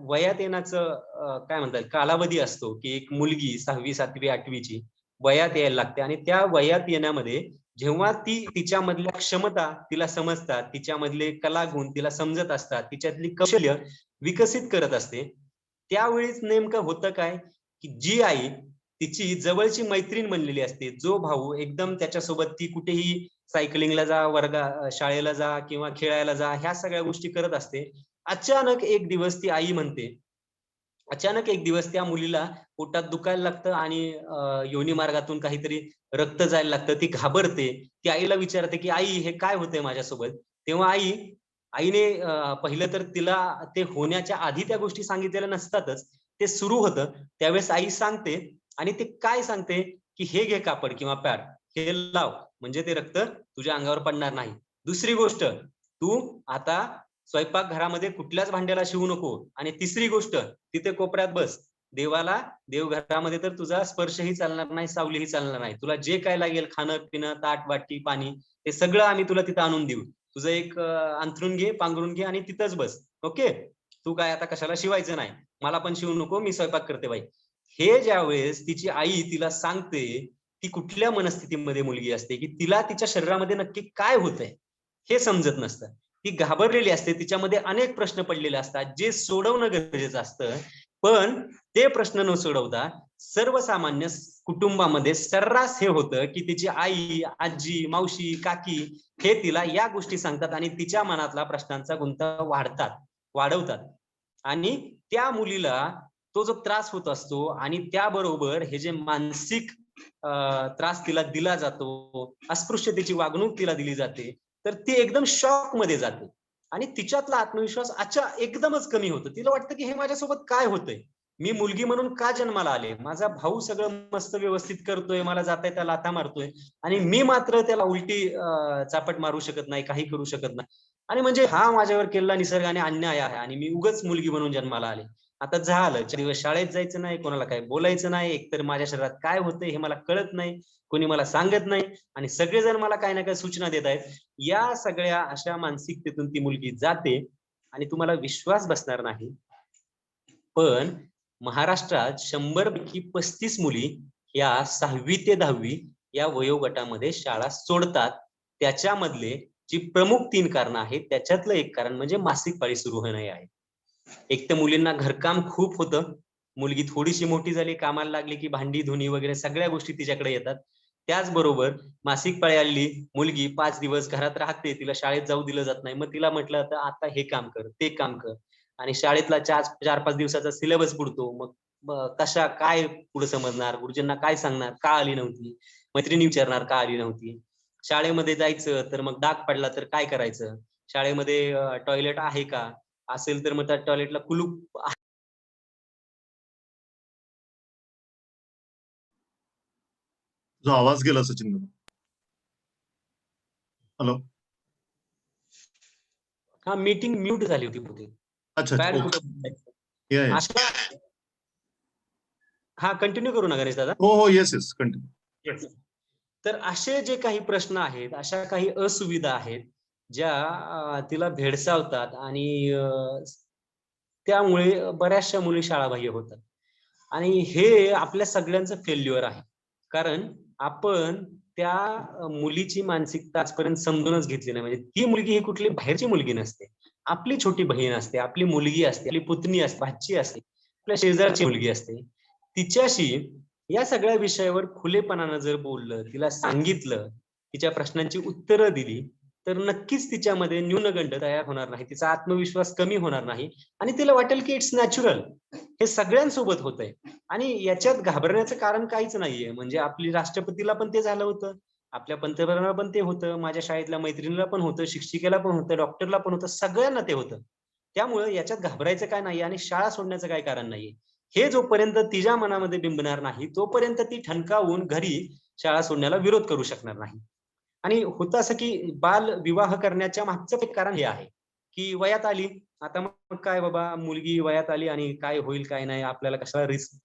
वयात येण्याचं काय म्हणतात कालावधी असतो की एक मुलगी 6वी 7वी 8वीची वयात यायला लागते आणि त्या वयात येण्यामध्ये जेव्हा ती तिच्यामधल्या क्षमता तिला समजतात, तिच्यामधले कलागुण तिला समजत असतात, तिच्यातली कौशल्य विकसित करत असते, त्यावेळीच नेमकं होतं काय की जी आई तिची जवळची मैत्रीण बनलेली असते, जो भाऊ एकदम त्याच्यासोबत ती कुठेही सायकलिंगला जा, शाळेला जा किंवा खेळायला जा, ह्या सगळ्या गोष्टी करत असते. अचानक एक दिवस ती आई म्हणते, अचानक एक दिवस त्या मुलीला पोटात दुखायला लागतं आणि योनी मार्गातून काहीतरी रक्त जायला लागतं. ती घाबरते. ती आईला विचारते, की "आई हे काय होतंय माझ्यासोबत?" तेव्हा आईने पहिलं तर तिला ते होण्याच्या आधी त्या गोष्टी सांगितलेल्या नसतातच. ते सुरू होतं. त्यावेळेस आई सांगते आणि ते काय सांगते, की "हे घे कापड किंवा पॅड, हे लाव म्हणजे ते रक्त तुझ्या अंगावर पडणार नाही." दुसरी गोष्ट, "तू आता स्वयंपाकघरामध्ये कुठल्याच भांड्याला शिवू नको." आणि तिसरी गोष्ट, "तिथे कोपऱ्यात बस. देवघरामध्ये तर तुझा स्पर्शही चालणार नाही, सावलीही चालणार नाही. तुला जे काय लागेल खाणं-पिणं, ताट, वाटी, पाणी ते सगळं आम्ही तुला तिथं आणून देऊ. तुझं एक अंथरूण घे, पांघरून घे आणि तिथंच बस. ओके? तू काय आता कशाला शिवायचं नाही. मला पण शिवू नको, मी स्वयंपाक करते बाई." हे ज्यावेळेस तिची आई तिला सांगते, ती कुठल्या मनस्थितीमध्ये मुलगी असते, की तिला तिच्या शरीरामध्ये नक्की काय होतंय, हे समजत नसतं. ती घाबरलेली असते. तिच्यामध्ये अनेक प्रश्न पडलेले असतात, जे सोडवणं गरजेचं असतं. पण ते प्रश्न न सोडवता सर्वसामान्य कुटुंबामध्ये सर्रास हे होतं, की तिची आई, आजी, मावशी, काकी हे तिला या गोष्टी सांगतात आणि तिच्या मनातला प्रश्नांचा गुंता वाढवतात. आणि त्या मुलीला तो जो त्रास होत असतो आणि त्याबरोबर हे जे मानसिक त्रास तिला दिला जातो, अस्पृश्यतेची वागणूक तिला दिली जाते, तर ती एकदम शॉक मध्ये जाते आणि तिच्यातला आत्मविश्वास एकदमच कमी होतो. तिला वाटतं की हे माझ्यासोबत काय होतंय? मी मुलगी म्हणून का जन्माला आले? माझा भाऊ सगळं मस्त व्यवस्थित करतोय, मला जाता येता लाथा मारतोय आणि मी मात्र त्याला उलटी चापट मारू शकत नाही, काही करू शकत नाही. आणि म्हणजे हा माझ्यावर केलेला निसर्गाने अन्याय आहे आणि मी उगाच मुलगी म्हणून जन्माला आले. आता झालं 4 दिवस शाळेत जायचं नाही, कोणाला काही बोलायचं नाही, एकतर माझ्या शरीरात काय होतंय हे मला कळत नाही, कोणी मला सांगत नाही आणि सगळेजण मला काही ना काही सूचना देत आहेत. या सगळ्या अशा मानसिकतेतून ती मुलगी जाते आणि तुम्हाला विश्वास बसणार नाही, पण महाराष्ट्रात 100 पैकी 35 मुली या 6वी ते 10वी या वयोगटामध्ये शाळा सोडतात. त्याच्यामधले जी प्रमुख 3 कारणं आहेत, त्याच्यातलं एक कारण म्हणजे मासिक पाळी सुरू होणे आहे. एक तर मुलींना घरकाम खूप होतं. मुलगी थोडीशी मोठी झाली, कामाला लागली, की भांडी-धुनी वगैरे सगळ्या गोष्टी तिच्याकडे येतात. त्याचबरोबर मासिक पाळी आली, मुलगी 5 दिवस घरात राहते, तिला शाळेत जाऊ दिलं जात नाही. मग तिला म्हटलं जातं, "आता हे काम कर, ते काम कर." आणि शाळेतला 4-5 दिवसाचा सिलेबस बुडतो. मग काय पुढे समजणार? गुरुजींना काय सांगणार? का आली नव्हती? मैत्रिणी विचारणार का आली नव्हती? शाळेमध्ये जायचं तर मग डाग पडला तर काय करायचं? शाळेमध्ये टॉयलेट आहे का? असेल तर मग त्या टॉयलेटला कुलूप तुझा आवाज गेला सचिन दादा. हॅलो. मीटिंग म्यूट झाली होती बहुतेक. अच्छा अच्छा पॅड ओके. कुठं या या. अशा हा कंटिन्यू करू ना गणेश दादा. हो येस कंटिन्यू. तर असे जे काही प्रश्न आहेत, अशा काही असुविधा आहेत ज्या तिला भेडसावतात आणि त्यामुळे बऱ्याचशा मुली शाळाबाह्य होतात. आणि हे आपल्या सगळ्यांचं फेल्युअर आहे. कारण आपण त्या मुलीची मानसिकता आजपर्यंत समजूनच घेतली नाही. म्हणजे ती मुलगी ही कुठली बाहेरची मुलगी नसते. आपली छोटी बहीण असते, आपली मुलगी असते, आपली पुतणी असते, भाची असते, आपल्या शेजारची मुलगी असते. तिच्याशी या सगळ्या विषयावर खुलेपणानं जर बोललं, तिला सांगितलं, तिच्या प्रश्नांची उत्तरं दिली, तर नक्कीच तिच्यामध्ये न्यूनगंड तयार होणार नाही, तिचा आत्मविश्वास कमी होणार नाही आणि तिला वाटेल की इट्स नॅचरल, हे सगळ्यांसोबत होतंय आणि याच्यात घाबरण्याचं कारण काहीच नाहीये. म्हणजे आपली राष्ट्रपतीला पण ते झालं होतं, आपल्या पंतप्रधानाला पण ते होतं, माझ्या शाळेतल्या मैत्रिणीला पण होतं, शिक्षिकेला पण होतं, डॉक्टरला पण होतं, सगळ्यांना ते होतं. त्यामुळे याच्यात घाबरायचं काय नाही आणि शाळा सोडण्याचं काय कारण नाहीये. हे जोपर्यंत तिच्या मनामध्ये बिंबणार नाही, तोपर्यंत ती ठणकावून घरी शाळा सोडण्याला विरोध करू शकणार नाही. आणि होतं असं की बाल विवाह करण्याच्या मागचं एक कारण हे आहे की वयात आली, आता मग काय बाबा, मुलगी वयात आली आणि काय होईल काय नाही, आपल्याला कशाला रिस्क,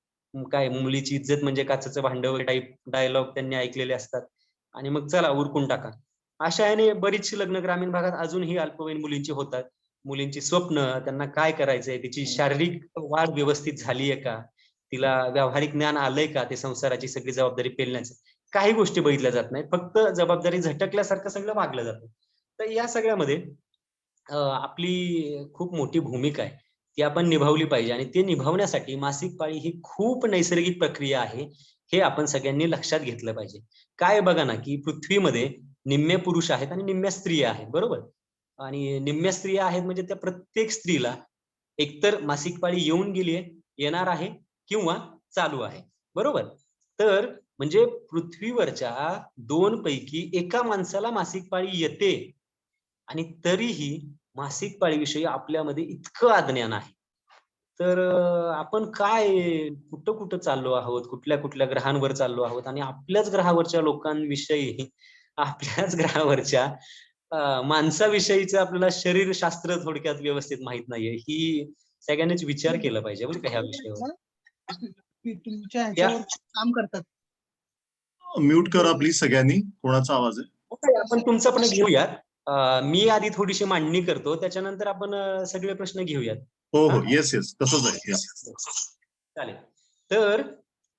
काय मुलीची इज्जत म्हणजे काचेचं भांड टाईप डायलॉग त्यांनी ऐकलेले असतात आणि मग चला उरकून टाका. अशा याने बरीचशी लग्न ग्रामीण भागात अजूनही अल्पवयीन मुलींची होतात. मुलींची स्वप्न, त्यांना काय करायचंय, तिची शारीरिक वाढ व्यवस्थित झालीये का, तिला व्यावहारिक ज्ञान आलंय का, ते संसाराची सगळी जबाबदारी पेलण्याचं, काही गोष्टी बघितल्या जात नाही. फक्त जबाबदारी झटकल्यासारखं सगळं वागलं जातं. तर या सगळ्यामध्ये आपली खूप मोठी भूमिका आहे, ती आपण निभावली पाहिजे आणि ते निभावण्यासाठी मासिक पाळी ही खूप नैसर्गिक प्रक्रिया आहे, हे आपण सगळ्यांनी लक्षात घेतलं पाहिजे. काय बघा ना, की पृथ्वीमध्ये निम्मे पुरुष आहेत आणि निम्म्या स्त्रिया आहेत, बरोबर? आणि निम्म्या स्त्रिया आहेत म्हणजे त्या प्रत्येक स्त्रीला एकतर मासिक पाळी येऊन गेली आहे, येणार आहे किंवा चालू आहे, बरोबर? तर म्हणजे पृथ्वीवरच्या 2 पैकी एका माणसाला मासिक पाळी येते आणि तरीही मासिक पाळीविषयी आपल्यामध्ये इतकं अज्ञान आहे. तर आपण काय कुठं कुठं चाललो आहोत, कुठल्या कुठल्या ग्रहांवर चाललो आहोत आणि आपल्याच ग्रहावरच्या लोकांविषयी, आपल्याच ग्रहावरच्या माणसाविषयीचं आपल्याला शरीरशास्त्र थोडक्यात व्यवस्थित माहित नाहीये. ही सगळ्यांनीच विचार केला पाहिजे बरं का ह्या विषयावर. तुमच्या ह्याच्यावर काम करतात. म्यूट करा प्लीज सगळ्यांनी, कोणाचा आवाज आहे? ओके, आपण तुमचा पण घेऊयात. मी आधी थोडीशी मांडणी करतो, त्याच्यानंतर आपण सगळे प्रश्न घेऊयात. हो येस तसंच आहे. yes. चालेल. तर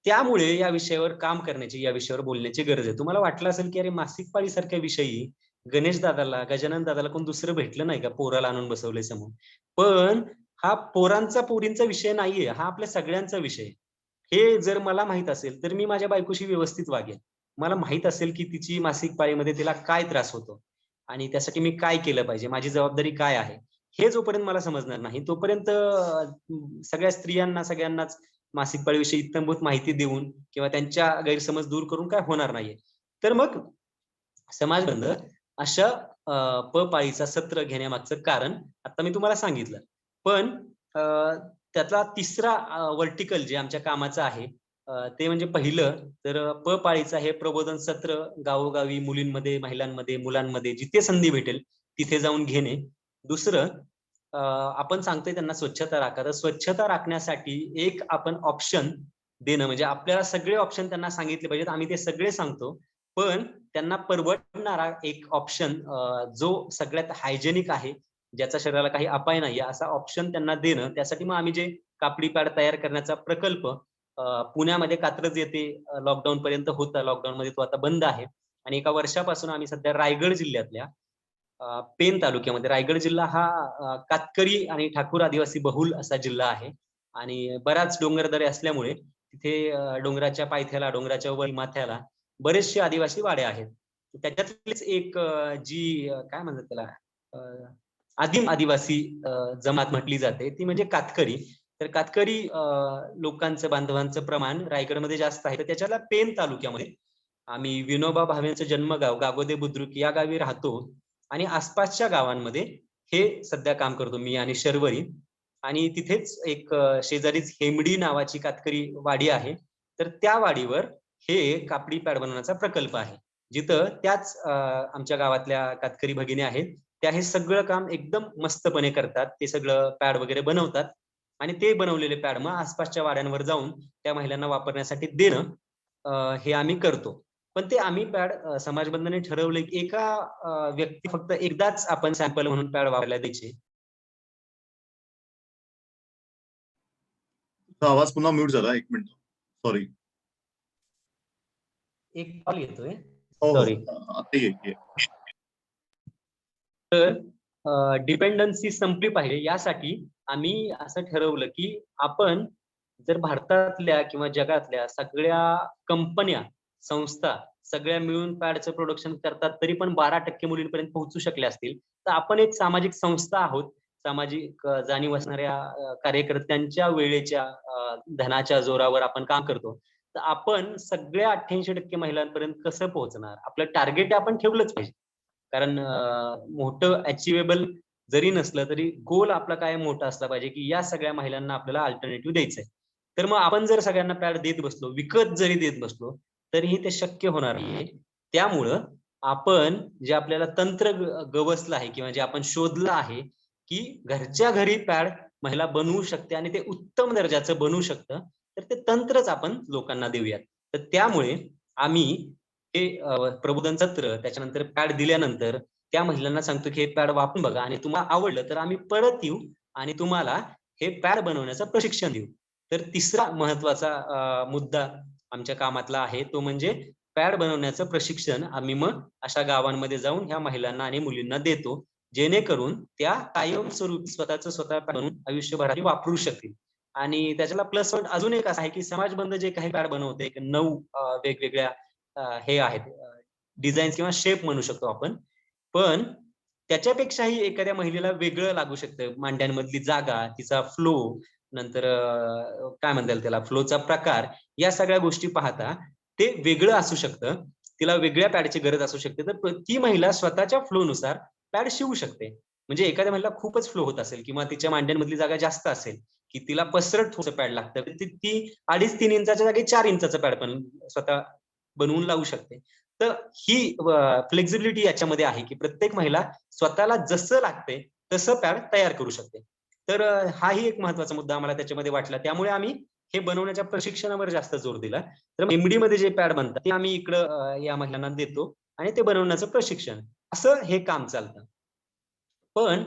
त्यामुळे या विषयावर काम करण्याची, या विषयावर बोलण्याची गरज आहे. तुम्हाला वाटलं असेल की अरे मासिक पाळी सारख्या विषयी गणेश दादाला, गजानन दादाला कोण दुसरं भेटलं नाही का, पोराला आणून बसवलंय समोर. पण हा पोरांचा पोरींचा विषय नाहीये, हा आपल्या सगळ्यांचा विषय. हे जर मला माहित असेल तर मी माझ्या बायकोशी व्यवस्थित वागेन. मला माहित असेल की तिची मासिक पाळीमध्ये तिला काय त्रास होतो आणि त्यासाठी मी काय केलं पाहिजे, माझी जबाबदारी काय आहे, हे जोपर्यंत मला समजणार नाही तोपर्यंत सगळ्या स्त्रियांना, सगळ्यांनाच मासिक पाळीविषयी इत्थंभूत माहिती देऊन किंवा त्यांच्या गैरसमज दूर करून काय होणार नाहीये. तर मग समाज बंद अशा पाळीचा सत्र घेण्यामागचं कारण आता मी तुम्हाला सांगितलं. पण त्यातला तिसरा वर्टिकल जे आमच्या कामाचं आहे, ते म्हणजे पहिलं तर पाळीचं हे प्रबोधन सत्र गावोगावी मुलींमध्ये, महिलांमध्ये, मुलांमध्ये जिथे संधी भेटेल तिथे जाऊन घेणे. दुसरं आपण सांगतोय त्यांना स्वच्छता राखा, तर स्वच्छता राखण्यासाठी एक आपण ऑप्शन देणं, म्हणजे आपल्याला सगळे ऑप्शन त्यांना सांगितले पाहिजेत. आम्ही ते सगळे सांगतो, पण त्यांना परवडणारा एक ऑप्शन जो सगळ्यात हायजेनिक आहे, ज्याचा शरीराला काही अपाय नाही असा ऑप्शन त्यांना देणं. त्यासाठी मग आम्ही जे कापडी पॅड तयार करण्याचा प्रकल्प पुण्यामध्ये कात्रज येथे लॉकडाऊन पर्यंत होता, लॉकडाऊन मध्ये तो आता बंद आहे आणि एका वर्षापासून आम्ही सध्या रायगड जिल्ह्यातल्या पेन तालुक्यामध्ये, रायगड जिल्हा हा कातकरी आणि ठाकूर आदिवासी बहुल असा जिल्हा आहे आणि बराच डोंगरदरे असल्यामुळे तिथे डोंगराच्या पायथ्याला, डोंगराच्या वर माथ्याला बरेचसे आदिवासी वाडे आहेत. त्याच्यातलीच एक जी काय म्हणतात त्याला, आदिम आदिवासी जमात म्हटली जाते, ती म्हणजे कातकरी. तर कातकरी लोकांचं, बांधवांचं प्रमाण रायगडमध्ये जास्त आहे. तर त्याच्याला पेन तालुक्यामध्ये आम्ही विनोबा भावेंचं जन्मगाव गागोदे बुद्रुक या गावी राहतो आणि आसपासच्या गावांमध्ये हे सध्या काम करतो मी आणि शर्वरी. आणि तिथेच एक शेजारीच हेमडी नावाची कातकरी वाडी आहे, तर त्या वाडीवर हे कापडी पॅड बनवण्याचा प्रकल्प आहे, जिथं त्याच आमच्या गावातल्या कातकरी भगिनी आहेत, त्या हे सगळं काम एकदम मस्तपणे करतात. ते सगळं पॅड वगैरे बनवतात आणि ते बनवलेले पॅड मग आसपासच्या वाड्यांवर जाऊन त्या महिलांना वापरण्यासाठी देणं हे आम्ही करतो. पण ते आम्ही पॅड समाज बंधूने ठरवले की एका व्यक्ती फक्त एकदाच आपण सॅम्पल म्हणून पॅड वापरायला द्यायचे. आवाज पुन्हा म्यूट झाला, 1 मिनिट, सॉरी. एक कॉल येतोय, हो सॉरी. आता ये. तर डिपेंडन्सी संपली पाहिजे यासाठी आम्ही असं ठरवलं की आपण जर भारतातल्या किंवा जगातल्या सगळ्या कंपन्या, संस्था सगळ्या मिळून पॅडचं प्रोडक्शन करतात तरी पण 12% मुलींपर्यंत पोहोचू शकले असतील, तर आपण एक सामाजिक संस्था आहोत. सामाजिक जाणीव असणाऱ्या कार्यकर्त्यांच्या वेळेच्या धनाच्या जोरावर आपण काम करतो. तर आपण सगळ्या 88% महिलांपर्यंत कसं पोहोचणार? आपलं टार्गेट आपण ठेवलंच पाहिजे. कारण मोठं अचिवेबल जरी नसलं तरी गोल आपला काय मोठा असला पाहिजे की या सगळ्या महिलांना आपल्याला अल्टरनेटिव्ह द्यायचंय. तर मग आपण जर सगळ्यांना पॅड देत बसलो, विकत जरी देत बसलो, तरीही ते शक्य होणार नाहीये. त्यामुळं आपण जे आपल्याला तंत्र गवसलं आहे किंवा जे आपण शोधलं आहे की घरच्या घरी पॅड महिला बनवू शकते आणि ते उत्तम दर्जाचं बनवू शकतं, तर ते तंत्रच आपण लोकांना देऊयात. तर त्यामुळे आम्ही हे प्रबोधन सत्र त्याच्यानंतर पॅड दिल्यानंतर त्या महिलांना सांगतो की हे पॅड वापरून बघा आणि तुम्हाला आवडलं तर आम्ही परत येऊ आणि तुम्हाला हे पॅड बनवण्याचं प्रशिक्षण देऊ. तर तिसरा महत्वाचा मुद्दा आमच्या कामातला आहे तो म्हणजे पॅड बनवण्याचं प्रशिक्षण आम्ही मग अशा गावांमध्ये जाऊन ह्या महिलांना आणि मुलींना देतो, जेणेकरून त्या कायमस्वरूपी स्वतः बनवून आयुष्यभरात वापरू शकतील. आणि त्याच्याला प्लस पॉईंट अजून एक असा आहे की समाजबंध जे काही पॅड बनवते 9 वेगवेगळ्या हे आहेत डिझाईन किंवा शेप म्हणू शकतो आपण, पण त्याच्यापेक्षाही एखाद्या महिलेला वेगळं लागू शकतं. मांड्यांमधली जागा, तिचा फ्लो, नंतर काय म्हणता येईल त्याला, फ्लोचा प्रकार, या सगळ्या गोष्टी पाहता ते वेगळं असू शकतं. तिला वेगळ्या पॅडची गरज असू शकते. तर ती महिला स्वतःच्या फ्लोनुसार पॅड शिवू शकते. म्हणजे एखाद्या महिला खूपच फ्लो होत असेल किंवा तिच्या मांड्यांमधली जागा जास्त असेल की तिला पसरट थोडंसं पॅड लागतं, ती 2.5-3 इंचाच्या जागी 4 इंचाचं पॅड पण स्वतः बनवून लावू शकते. तर ही फ्लेक्झिबिलिटी याच्यामध्ये आहे की प्रत्येक महिला स्वतःला जसं लागते तसं पॅड तयार करू शकते. तर हाही एक महत्वाचा मुद्दा आम्हाला त्याच्यामध्ये वाटला. त्यामुळे आम्ही हे बनवण्याच्या प्रशिक्षणावर जास्त जोर दिला. तर एमडी मध्ये जे पॅड बनतात ते आम्ही इकडं या महिलांना देतो आणि ते बनवण्याचं प्रशिक्षण, असं हे काम चालतं. पण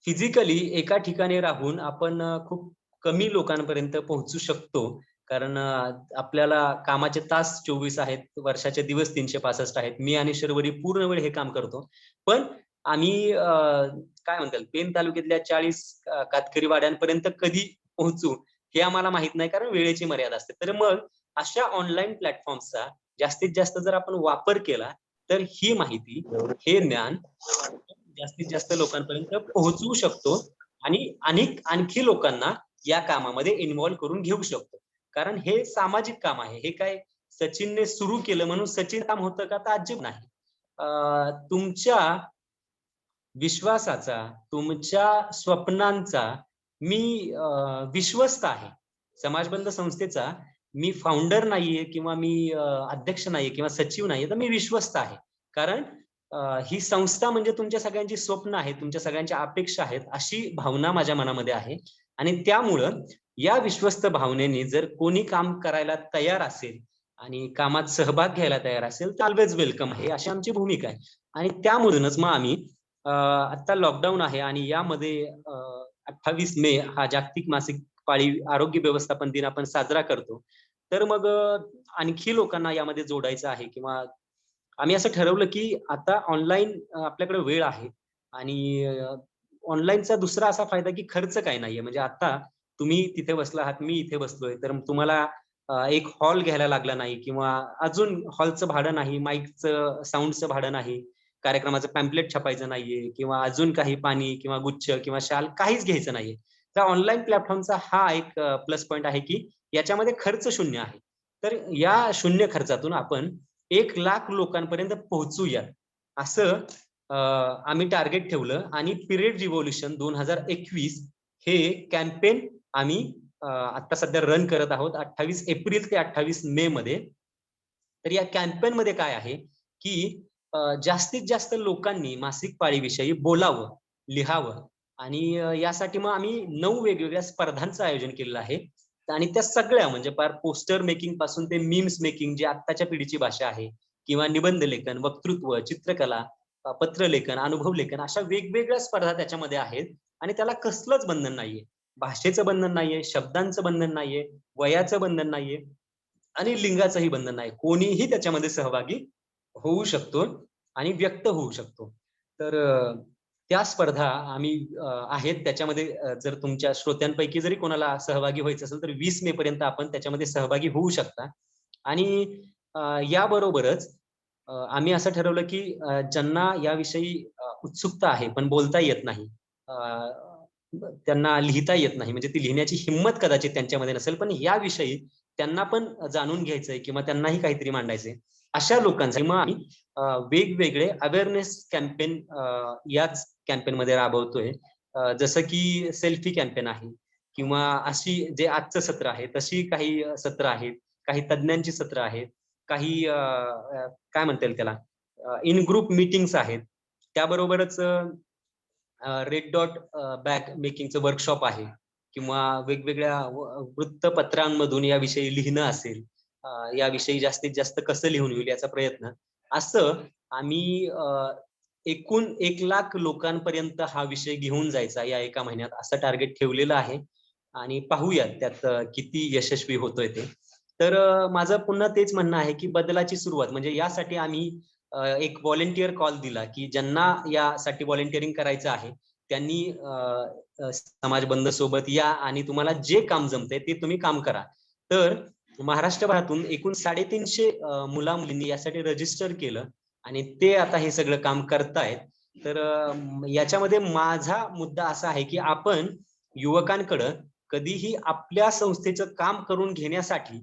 फिजिकली एका ठिकाणी राहून आपण खूप कमी लोकांपर्यंत पोहोचू शकतो. कारण आपल्याला कामाचे तास 24 आहेत, वर्षाचे दिवस 365 आहेत. मी आणि शर्वरी पूर्ण वेळ हे काम करतो. पण आम्ही काय म्हणता येईल, पेन तालुक्यातल्या 40 कातकरी वाड्यांपर्यंत कधी पोहोचू हे आम्हाला माहित नाही, कारण वेळेची मर्यादा असते. तर मग अशा ऑनलाईन प्लॅटफॉर्मचा जास्तीत जास्त जर आपण वापर केला तर ही माहिती, हे ज्ञान जास्तीत जास्त लोकांपर्यंत पोहोचवू शकतो आणि आणखी लोकांना या कामामध्ये इन्व्हॉल्व करून घेऊ शकतो. कारण हे सामाजिक काम आहे. हे काय सचिनने सुरू केलं म्हणून सचिन काम होतं का? तर अजिबात नाही. तुमच्या विश्वासाचा, तुमच्या स्वप्नांचा मी विश्वस्त आहे. समाजबंध संस्थेचा मी फाउंडर नाहीये किंवा मी अध्यक्ष नाहीये किंवा सचिव नाहीये, तर मी विश्वस्त आहे. कारण ही संस्था म्हणजे तुमच्या सगळ्यांची स्वप्न आहेत, तुमच्या सगळ्यांच्या अपेक्षा आहेत, अशी भावना माझ्या मनामध्ये आहे. आणि त्यामुळं या विश्वस्त भावनेने जर कोणी काम करायला तयार असेल आणि कामात सहभाग घ्यायला तयार असेल तर ऑलवेज वेलकम आहे, अशी आमची भूमिका आहे. आणि त्यामधूनच मग आम्ही आता लॉकडाऊन आहे आणि यामध्ये 28 मे हा जागतिक मासिक पाळी आरोग्य व्यवस्थापन दिन आपण साजरा करतो. तर मग आणखी लोकांना यामध्ये जोडायचं आहे किंवा आम्ही असं ठरवलं की आता ऑनलाईन आपल्याकडे वेळ आहे आणि ऑनलाईनचा दुसरा असा फायदा की खर्च काही नाहीये. म्हणजे आता तुम्ही तिथे बसला आहात, मी इथे बसलोय, तर तुम्हाला एक हॉल घ्यायला लागला नाही किंवा अजून हॉलचं भाडं नाही, माईकचं, साऊंडचं भाडं नाही, कार्यक्रमाचं पॅम्पलेट छापायचं नाहीये किंवा अजून काही पाणी किंवा गुच्छ किंवा शाल काहीच घ्यायचं नाहीये. तर ऑनलाईन प्लॅटफॉर्मचा हा एक प्लस पॉईंट आहे की याच्यामध्ये खर्च शून्य आहे. तर या शून्य खर्चातून आपण 1 लाख लोकांपर्यंत पोहोचूया, असं आम्ही टार्गेट ठेवलं. आणि पिरियड रिव्होल्यूशन 2021 हे कॅम्पेन आम्ही आता सध्या रन करत आहोत 28 एप्रिल ते 28 मे मध्ये. तर या कॅम्पेन मध्ये काय आहे की जास्तीत जास्त लोकांनी मासिक पाळीविषयी बोलावं, लिहावं आणि यासाठी मग आम्ही 9 वेगवेगळ्या स्पर्धांचं आयोजन केलेलं आहे. आणि त्या सगळ्या म्हणजे फार पोस्टर मेकिंग पासून ते मीम्स मेकिंग जी आत्ताच्या पिढीची भाषा आहे, किंवा निबंध लेखन, वक्तृत्व, चित्रकला, पत्रलेखन, अनुभव लेखन, अशा वेगवेगळ्या स्पर्धा त्याच्यामध्ये आहेत. आणि त्याला कसलंच बंधन नाहीये. भाषेचं बंधन नाहीये, शब्दांचं बंधन नाहीये, वयाचं बंधन नाहीये आणि लिंगाचंही बंधन नाही. कोणीही त्याच्यामध्ये सहभागी होऊ शकतो आणि व्यक्त होऊ शकतो. तर त्या स्पर्धा आम्ही आहेत त्याच्यामध्ये. जर तुमच्या श्रोत्यांपैकी जरी कोणाला सहभागी व्हायचं असेल तर 20 मे पर्यंत आपण त्याच्यामध्ये सहभागी होऊ शकता. आणि याबरोबरच आम्ही असं ठरवलं की ज्यांना याविषयी उत्सुकता आहे पण बोलता येत नाही, त्यांना लिहिता येत नाही, म्हणजे ती लिहिण्याची हिंमत कदाचित त्यांच्यामध्ये नसेल, पण याविषयी त्यांना पण जाणून घ्यायचंय किंवा त्यांनाही काहीतरी मांडायचंय, अशा लोकांसाठी मग आम्ही वेगवेगळे अवेअरनेस कॅम्पेन याच कॅम्पेन मध्ये राबवतोय. जसं की सेल्फी कॅम्पेन आहे, किंवा अशी जे आजचं सत्र आहे तशी काही सत्र आहेत, काही तज्ञांची सत्र आहेत, काही काय म्हणता येईल त्याला इन ग्रुप मीटिंग्स आहेत. त्याबरोबरच रेड डॉट बॅग मेकिंगचं वर्कशॉप आहे, किंवा वेगवेगळ्या वृत्तपत्रांमधून याविषयी लिहिणं असेल, याविषयी जास्तीत जास्त कसं लिहून होईल याचा प्रयत्न. असं आम्ही एकूण 1,00,000 लोकांपर्यंत हा विषय घेऊन जायचा या एका महिन्यात, असं टार्गेट ठेवलेलं आहे. आणि पाहूयात त्यात किती यशस्वी होतोय ते. तर माझं पुन्हा तेच म्हणणं आहे की बदलाची सुरुवात म्हणजे यासाठी आम्ही एक व्हॉलेंटिअर कॉल दिला की ज्यांना यासाठी व्हॉलेंटिअरिंग करायचं आहे त्यांनी समाज बंद सोबत या आणि तुम्हाला जे काम जमतंय ते तुम्ही काम करा. तर महाराष्ट्रभरातून एकूण 350 मुला मुलींनी यासाठी रजिस्टर केलं आणि ते आता हे सगळं काम करतायत. तर याच्यामध्ये माझा मुद्दा असा आहे की आपण युवकांकडं कधीही आपल्या संस्थेचं काम करून घेण्यासाठी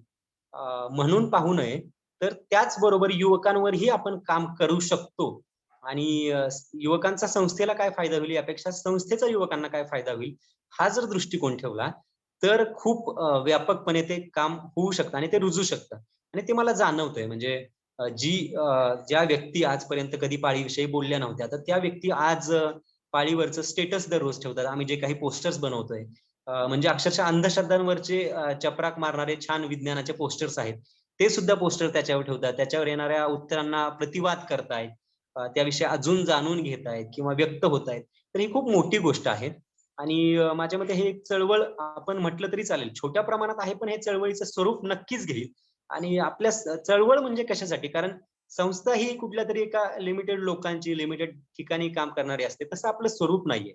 म्हणून पाहू नये, तर त्याचबरोबर युवकांवरही आपण काम करू शकतो. आणि युवकांचा संस्थेला काय फायदा होईल यापेक्षा संस्थेचा युवकांना काय फायदा होईल हा जर दृष्टिकोन ठेवला तर खूप व्यापकपणे ते काम होऊ शकतं आणि ते रुजू शकतं. आणि ते मला जाणवतंय. म्हणजे ज्या व्यक्ती आजपर्यंत कधी पाळीविषयी बोलल्या नव्हत्या, तर त्या व्यक्ती आज पाळीवरचं स्टेटस दररोज ठेवतात. आम्ही जे काही पोस्टर्स बनवतोय, म्हणजे अक्षरशः अंधश्रद्धांवरचे चपराक मारणारे छान विज्ञानाचे पोस्टर्स आहेत, ते सुद्धा पोस्टर त्याच्यावर ठेवतात. त्याच्यावर येणाऱ्या उत्तरांना प्रतिवाद करतायत, त्याविषयी अजून जाणून घेतायत किंवा व्यक्त होतायत. तर ही खूप मोठी गोष्ट आहे. आणि माझ्या मते हे एक चळवळ आपण म्हटलं तरी चालेल. छोट्या प्रमाणात आहे, पण हे चळवळीचं स्वरूप नक्कीच घेईल. आणि आपल्या चळवळ म्हणजे कशासाठी? कारण संस्था ही कुठल्या तरी एका लिमिटेड लोकांची, लिमिटेड ठिकाणी काम करणारी असते. तसं आपलं स्वरूप नाहीये.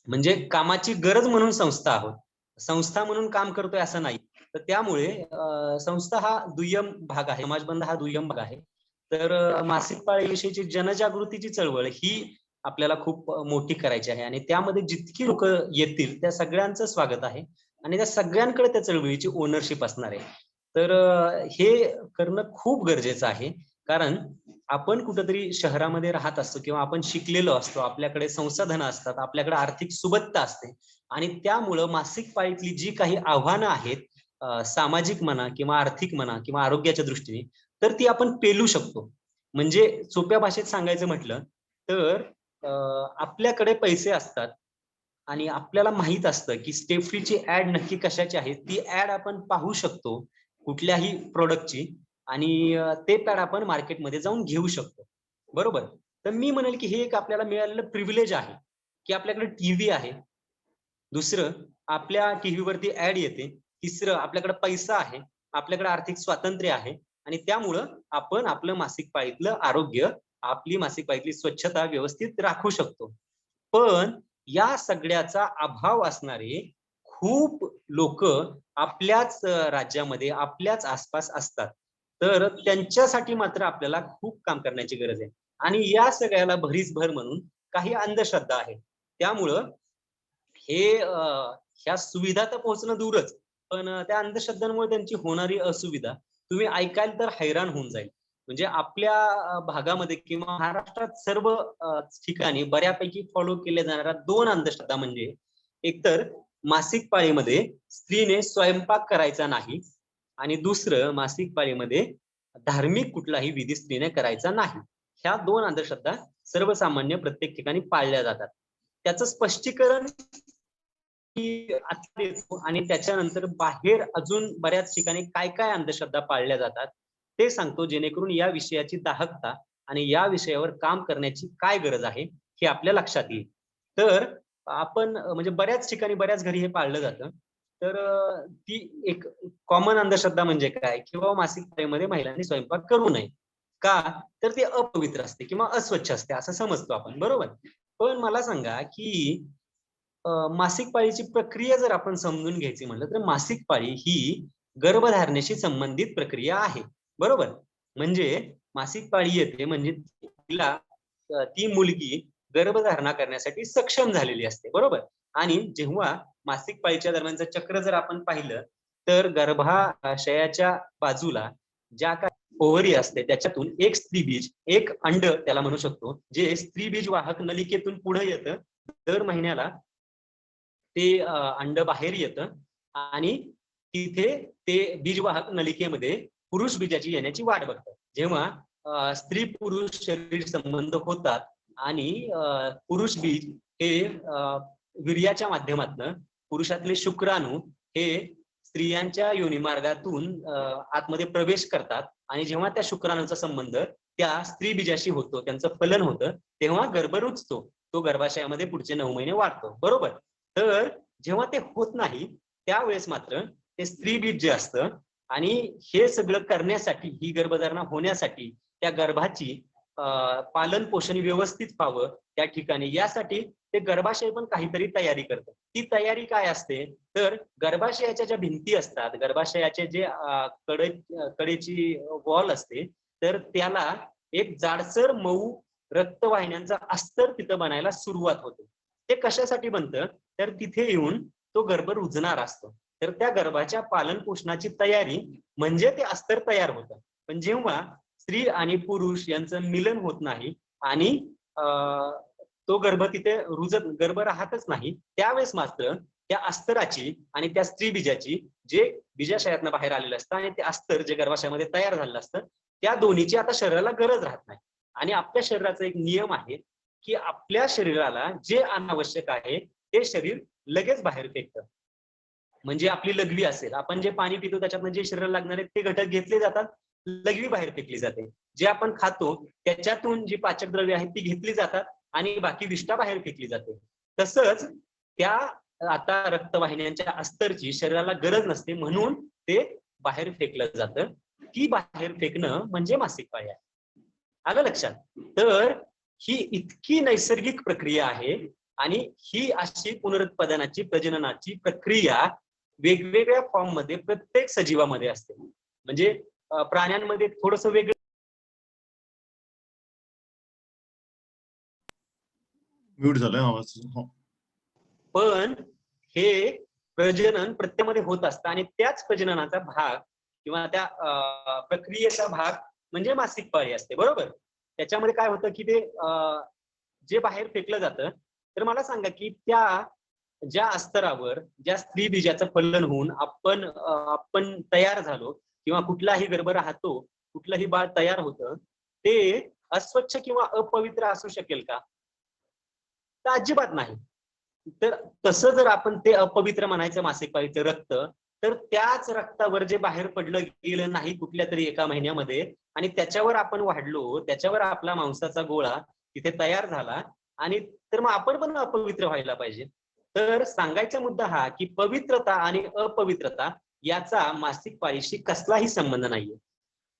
म्हणजे कामाची गरज म्हणून संस्था आहोत, संस्था म्हणून काम करतोय असं नाही. तर त्यामुळे संस्था हा दुय्यम भाग आहे, समाजबंध हा दुय्यम भाग आहे. तर मासिक पाळीविषयीची जनजागृतीची चळवळ ही आपल्याला खूप मोठी करायची आहे आणि त्यामध्ये जितकी लोक येतील त्या सगळ्यांचं स्वागत आहे आणि त्या सगळ्यांकडे त्या चळवळीची ओनरशिप असणार आहे. तर हे करणं खूप गरजेचं आहे. कारण आपण कुठेतरी शहरामध्ये राहत असतो किंवा आपण शिकलेलो असतो, आपल्याकडे संसाधनं असतात, आपल्याकडे आर्थिक सुबत्ता असते आणि त्यामुळं मासिक पाळीतली जी काही आव्हानं आहेत, सामाजिक म्हणा किंवा आर्थिक म्हणा किंवा आरोग्याच्या दृष्टीने, तर ती आपण पेलू शकतो. म्हणजे सोप्या भाषेत सांगायचं म्हटलं तर आपल्याकडे पैसे असतात आणि आपल्याला माहित असतं की स्टेप फ्रीची ऍड नक्की कशाची आहे. ती ऍड आपण पाहू शकतो कुठल्याही प्रोडक्टची आणि ते पॅड आपण मार्केटमध्ये जाऊन घेऊ शकतो. बरोबर. तर मी म्हणेल की हे एक आपल्याला मिळालेलं प्रिव्हिलेज आहे की आपल्याकडे टीव्ही आहे. दुसरं, आपल्या टीव्हीवरती ऍड येते. तिसरं, आपल्याकडे पैसा आहे, आपल्याकडे आर्थिक स्वातंत्र्य आहे आणि त्यामुळं आपण आपलं मासिक पाळीतलं आरोग्य, आपली मासिक पाळीतली स्वच्छता व्यवस्थित राखू शकतो. पण या सगळ्याचा अभाव असणारे खूप लोक आपल्याच राज्यामध्ये, आपल्याच आसपास असतात. तर त्यांच्यासाठी मात्र आपल्याला खूप काम करण्याची गरज आहे. आणि या सगळ्याला भरीसभर म्हणून काही अंधश्रद्धा आहेत. त्यामुळं हे ह्या सुविधा तर पोहोचणं दूरच, पण त्या अंधश्रद्धांमुळे त्यांची होणारी असुविधा तुम्ही ऐकाल तर हैराण होऊन जाईल. म्हणजे आपल्या भागामध्ये किंवा महाराष्ट्रात सर्व ठिकाणी बऱ्यापैकी फॉलो केल्या जाणाऱ्या 2 अंधश्रद्धा म्हणजे, एकतर मासिक पाळीमध्ये स्त्रीने स्वयंपाक करायचा नाही आणि दुसरं मासिक पाळीमध्ये धार्मिक कुठलाही विधी स्त्रीने करायचा नाही. ह्या 2 अंधश्रद्धा सर्वसामान्य प्रत्येक ठिकाणी पाळल्या जातात. त्याचं स्पष्टीकरण देतो आणि त्याच्यानंतर बाहेर अजून बऱ्याच ठिकाणी काय काय अंधश्रद्धा पाळल्या जातात ते सांगतो, जेणेकरून या विषयाची दाहकता आणि या विषयावर काम करण्याची काय गरज आहे हे आपल्या लक्षात येईल. तर आपण म्हणजे बऱ्याच ठिकाणी बऱ्याच घरी हे पाळलं जातं. तर ती एक कॉमन अंधश्रद्धा म्हणजे काय, किंवा मासिक पाळीमध्ये महिलांनी स्वयंपाक करू नये का, तर ते अपवित्र असते किंवा अस्वच्छ असते असं समजतो आपण, बरोबर. पण मला सांगा की मासिक पाळीची प्रक्रिया जर आपण समजून घ्यायची म्हणलं तर मासिक पाळी ही गर्भधारणेशी संबंधित प्रक्रिया आहे, बरोबर. म्हणजे मासिक पाळी येते म्हणजे तिला ती मुलगी गर्भधारणा करण्यासाठी सक्षम झालेली असते, बरोबर. आणि जेव्हा मासिक पाळीच्या दरम्यानचं चक्र जर आपण पाहिलं तर गर्भाशयाच्या बाजूला ज्या काही ओव्हरी असते त्याच्यातून एक स्त्रीबीज, एक अंड त्याला म्हणू शकतो, जे स्त्रीबीज वाहक नलिकेतून पुढे येतं. दर महिन्याला ते अंड बाहेर येतं आणि तिथे ते बीजवाहक नलिकेमध्ये पुरुष बीजाची येण्याची वाट बघतात. जेव्हा स्त्री पुरुष शरीर संबंध होतात आणि पुरुष बीज हे वीर्याच्या माध्यमातून पुरुषातले शुक्राणू हे स्त्रियांच्या योनिमार्गातून आतमध्ये प्रवेश करतात आणि जेव्हा त्या शुक्राणूचा संबंध त्या स्त्री बीजाशी होतो, त्यांचं फलन होतं, तेव्हा गर्भ रुजतो. तो गर्भाशयामध्ये पुढचे 9 महिने वाढतो, बरोबर. तर जेव्हा ते होत नाही त्यावेळेस मात्र ते स्त्री बीज जे असतं आणि हे सगळं करण्यासाठी, ही गर्भधारणा होण्यासाठी त्या गर्भाची पालन पोषण व्यवस्थित व्हावं त्या ठिकाणी, यासाठी ते गर्भाशय पण काहीतरी तयारी करतं. ती तयारी काय असते तर गर्भाशयाच्या ज्या भिंती असतात, गर्भाशयाचे जे कडेची वॉल असते, तर त्याला एक जाडसर मऊ रक्तवाहिन्यांचा अस्तर तिथं बनायला सुरुवात होते. ते कशासाठी बनतं तर तिथे येऊन तो गर्भ रुजणार असतो. तर त्या गर्भाच्या पालन पोषणाची तयारी म्हणजे ते अस्तर तयार होतं. पण जेव्हा स्त्री आणि पुरुष यांचं मिलन होत नाही आणि तो गर्भ तिथे गर्भ राहतच नाही, त्यावेळेस मात्र त्या अस्तराची आणि त्या स्त्री बीजाची, जे बीजाशयातनं बाहेर आलेलं असतं आणि ते अस्तर जे गर्भाशयामध्ये तयार झालेलं असतं, त्या दोन्हीची आता शरीराला गरज राहत नाही. आणि आपल्या शरीराचा एक नियम आहे की आपल्या शरीराला जे अनावश्यक आहे ते शरीर लगेच बाहेर फेकतं. म्हणजे आपली लघवी असेल, आपण जे पाणी पितो त्याच्यातनं जे शरीराला लागणारे ते घटक घेतले जातात, लघवी बाहेर फेकली जाते. जे आपण खातो त्याच्यातून जी पाचक द्रव्य आहेत ती घेतली जातात आणि बाकी विष्ठा बाहेर फेकली जाते. तसंच त्या आता रक्तवाहिन्यांच्या अस्तरची शरीराला गरज नसते म्हणून ते बाहेर फेकलं जातं. ती बाहेर फेकणं म्हणजे मासिक पाळी आहे. आलं लक्षात. तर ही इतकी नैसर्गिक प्रक्रिया आहे आणि ही अशी पुनरुत्पादनाची, प्रजननाची प्रक्रिया वेगवेगळ्या फॉर्म मध्ये प्रत्येक सजीवामध्ये असते. म्हणजे प्राण्यांमध्ये थोडंसं वेगळं, म्यूट झालाय आवाज. पण हे प्रजनन प्रत्येकामध्ये होत असतं आणि त्याच प्रजननाचा भाग किंवा त्या प्रक्रियेचा भाग म्हणजे मासिक पाळी असते, बरोबर. त्याच्यामध्ये काय होतं की ते जे बाहेर फेकलं जातं, तर मला सांगा की त्या ज्या अस्तरावर ज्या स्त्री बीजाचं फलन होऊन आपण तयार झालो किंवा कुठलाही गर्भ राहतो, कुठलंही बाळ तयार होतं, ते अस्वच्छ किंवा अपवित्र असू शकेल का? तर अजिबात नाही. तर तसं जर आपण ते अपवित्र म्हणायचं मासिक पाळीचं रक्त, तर त्याच रक्तावर जे बाहेर पडलं गेलं नाही कुठल्या तरी एका महिन्यामध्ये आणि त्याच्यावर आपण वाढलो, त्याच्यावर आपला मांसाचा गोळा तिथे तयार झाला आणि तर मग आपण पण अपवित्र व्हायला पाहिजे. तर सांगायचा मुद्दा हा की पवित्रता आणि अपवित्रता याचा मासिक पाळीशी कसलाही संबंध नाहीये.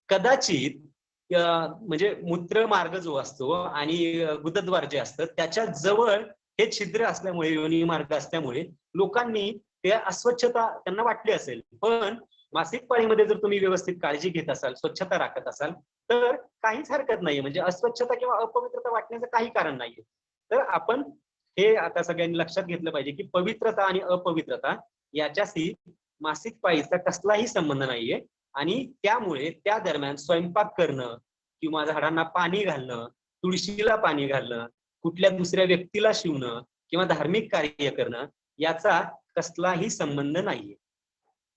कदाचित म्हणजे मूत्र मार्ग जो असतो आणि गुदद्वार जे असतं त्याच्या जवळ हे छिद्र असल्यामुळे, योनी मार्ग असल्यामुळे लोकांनी ते अस्वच्छता त्यांना वाटली असेल. पण मासिक पाळीमध्ये जर तुम्ही व्यवस्थित काळजी घेत असाल, स्वच्छता राखत असाल, तर काहीच हरकत नाहीये. म्हणजे अस्वच्छता किंवा अपवित्रता वाटण्याचं काही कारण नाहीये. तर आपण हे आता सगळ्यांनी लक्षात घेतलं पाहिजे की पवित्रता आणि अपवित्रता याच्याशी मासिक पाळीचा कसलाही संबंध नाहीये आणि त्यामुळे त्या दरम्यान स्वयंपाक करणं किंवा झाडांना पाणी घालणं, तुळशीला पाणी घालणं, कुठल्या दुसऱ्या व्यक्तीला शिवणं किंवा धार्मिक कार्य करणं याचा कसलाही संबंध नाहीये.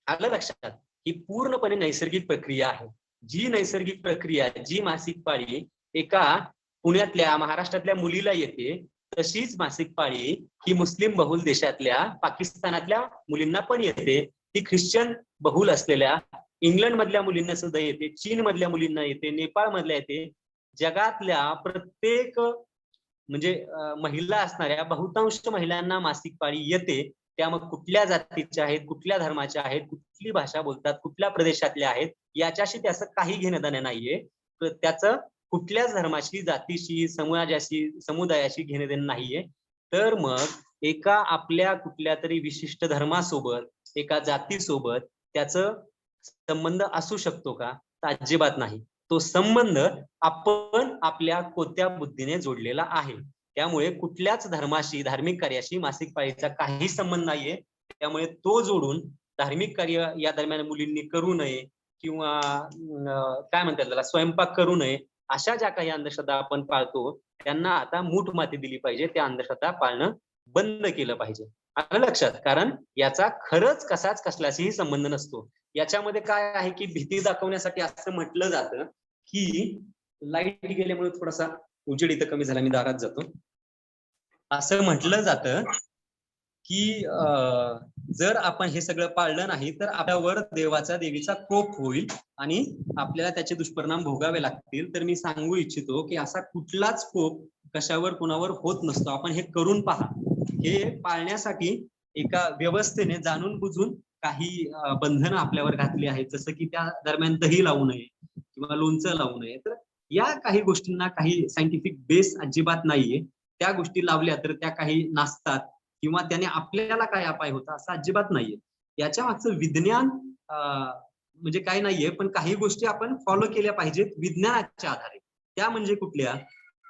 आलं लक्षात. ही पूर्णपणे नैसर्गिक प्रक्रिया आहे. जी नैसर्गिक प्रक्रिया, जी मासिक पाळी एका पुण्यातल्या, महाराष्ट्रातल्या मुलीला येते, तशीच मासिक पाळी ही मुस्लिम बहुल देशातल्या पाकिस्तानातल्या मुलींना पण येते, ती ख्रिश्चन बहुल असलेल्या इंग्लंड मधल्या मुलींना सुद्धा येते, चीन मधल्या मुलींना येते, नेपाळ मधल्या येते. जगातल्या प्रत्येक म्हणजे महिला असणाऱ्या बहुतांश महिलांना मासिक पाळी येते. त्या मग कुठल्या जातीच्या आहेत, कुठल्या धर्माच्या आहेत, कुठली भाषा बोलतात, कुठल्या प्रदेशातल्या आहेत, याच्याशी त्याचं काही घेणं देणं नाहीये. त्याचं कुठल्याच धर्माशी, जातीशी, समुदायाशी घेणं देणं नाहीये. तर मग एका आपल्या कुठल्या तरी विशिष्ट धर्मासोबत, एका जातीसोबत त्याचं संबंध असू शकतो का? तर अजिबात नाही. तो संबंध आपण आपल्या कोत्या बुद्धीने जोडलेला आहे. त्यामुळे कुठल्याच धर्माशी, धार्मिक कार्याशी मासिक पाळीचा काही संबंध नाहीये. त्यामुळे तो जोडून धार्मिक कार्य या दरम्यान मुलींनी करू नये किंवा काय म्हणतात त्याला, स्वयंपाक करू नये, अशा ज्या काही अंधश्रद्धा आपण पाळतो त्यांना आता मूठ माती दिली पाहिजे. त्या अंधश्रद्धा पाळणं बंद केलं पाहिजे. आलं लक्षात? कारण याचा खरंच कसाच कसल्याशीही संबंध नसतो. याच्यामध्ये काय आहे की भीती दाखवण्यासाठी असं म्हटलं जातं की, लाईट गेल्यामुळे थोडासा उजेड इथं कमी झाला, मी दारात जातो. असं म्हटलं जातं की जर आपण हे सगळं पाळलं नाही तर आपल्यावर देवीचा कोप होईल आणि आपल्याला त्याचे दुष्परिणाम भोगावे लागतील. तर मी सांगू इच्छितो की असा कुठलाच कोप कशावर कुणावर होत नसतो. आपण हे करून पहा. हे पाळण्यासाठी एका व्यवस्थेने जाणून बुजून काही बंधनं आपल्यावर घातली आहेत, जसं की त्या दरम्यान दही लावू नये किंवा लोणचं लावू नये. तर या काही गोष्टींना काही सायंटिफिक बेस अजिबात नाहीये. त्या गोष्टी लावल्या तर त्या काही नासतात किंवा त्याने आपल्याला काय अपाय होता असं अजिबात नाहीये. याच्या मागचं विज्ञान म्हणजे काय नाहीये, पण काही गोष्टी आपण फॉलो केल्या पाहिजेत विज्ञानाच्या आधारे. त्या म्हणजे कुठल्या?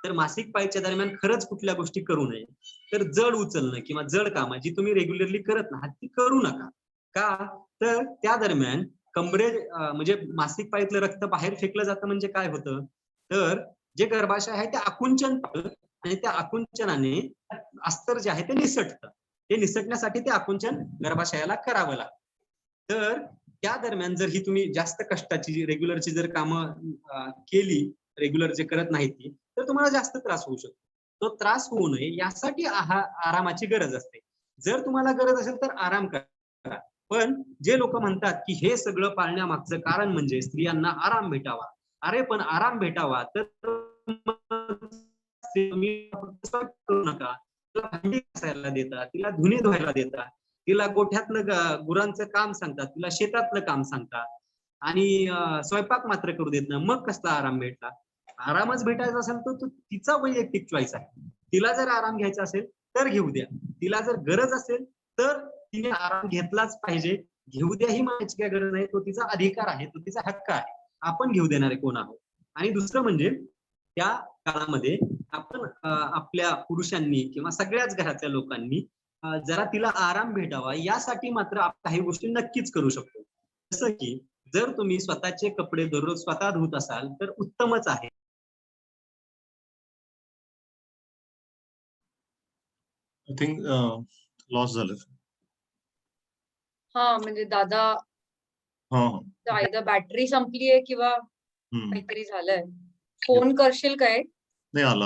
तर मासिक पाळीच्या दरम्यान खरंच कुठल्या गोष्टी करू नये. तर जड उचलणं किंवा जड कामं जी तुम्ही रेग्युलरली करत नाहात ती करू नका. का? तर त्या दरम्यान म्हणजे मासिक पाळीतलं रक्त बाहेर फेकलं जातं. म्हणजे काय होतं? तर जे गर्भाशय आहे ते आकुंचन पावतं आणि त्या आकुंचनाने अस्तर जे आहे ते निसटतं. ते निसटण्यासाठी ते आकुंचन गर्भाशयाला करावं लागतं. तर त्या दरम्यान जर ही तुम्ही जास्त कष्टाची रेग्युलरची जर कामं केली, रेग्युलर जे करत नाही ती, तर तुम्हाला जास्त त्रास होऊ शकतो. तो त्रास होऊ नये यासाठी आरामाची गरज असते. जर तुम्हाला गरज असेल तर आराम करा. पण जे लोक म्हणतात की हे सगळं पाळण्यामागचं कारण म्हणजे स्त्रियांना आराम भेटावा. अरे पण आराम भेटावा तर करू नका. तिला भांडी घासायला देता, तिला धुणे धुवायला देता, तिला गोठ्यातलं गुरांचं काम सांगतात, तिला शेतातलं काम सांगतात आणि स्वयंपाक मात्र करू देत नाही. मग कसला आराम भेटला? आरामच भेटायचा असेल तर तो तिचा वैयक्तिक चॉईस आहे. तिला जर आराम घ्यायचा असेल तर घेऊ द्या. तिला जर गरज असेल तर तिने आराम घेतलाच पाहिजे. घेऊ द्या ही म्हणायची काय गरज नाही. तो तिचा अधिकार आहे, तो तिचा हक्क आहे. आपण घेऊ देणारे कोण आहोत? आणि दुसरं म्हणजे त्या काळामध्ये आपण आपल्या पुरुषांनी किंवा सगळ्याच घरातल्या लोकांनी जरा तिला आराम भेटावा यासाठी मात्र काही गोष्टी नक्कीच करू शकतो. जसं की जर तुम्ही स्वतःचे कपडे दररोज स्वतः धुत असाल तर उत्तमच आहे. आय थिंक लॉस झालं. हा म्हणजे दादा हा आयदर बॅटरी संपलीये किंवा काहीतरी झालंय. फोन करशील काय? नाही आला.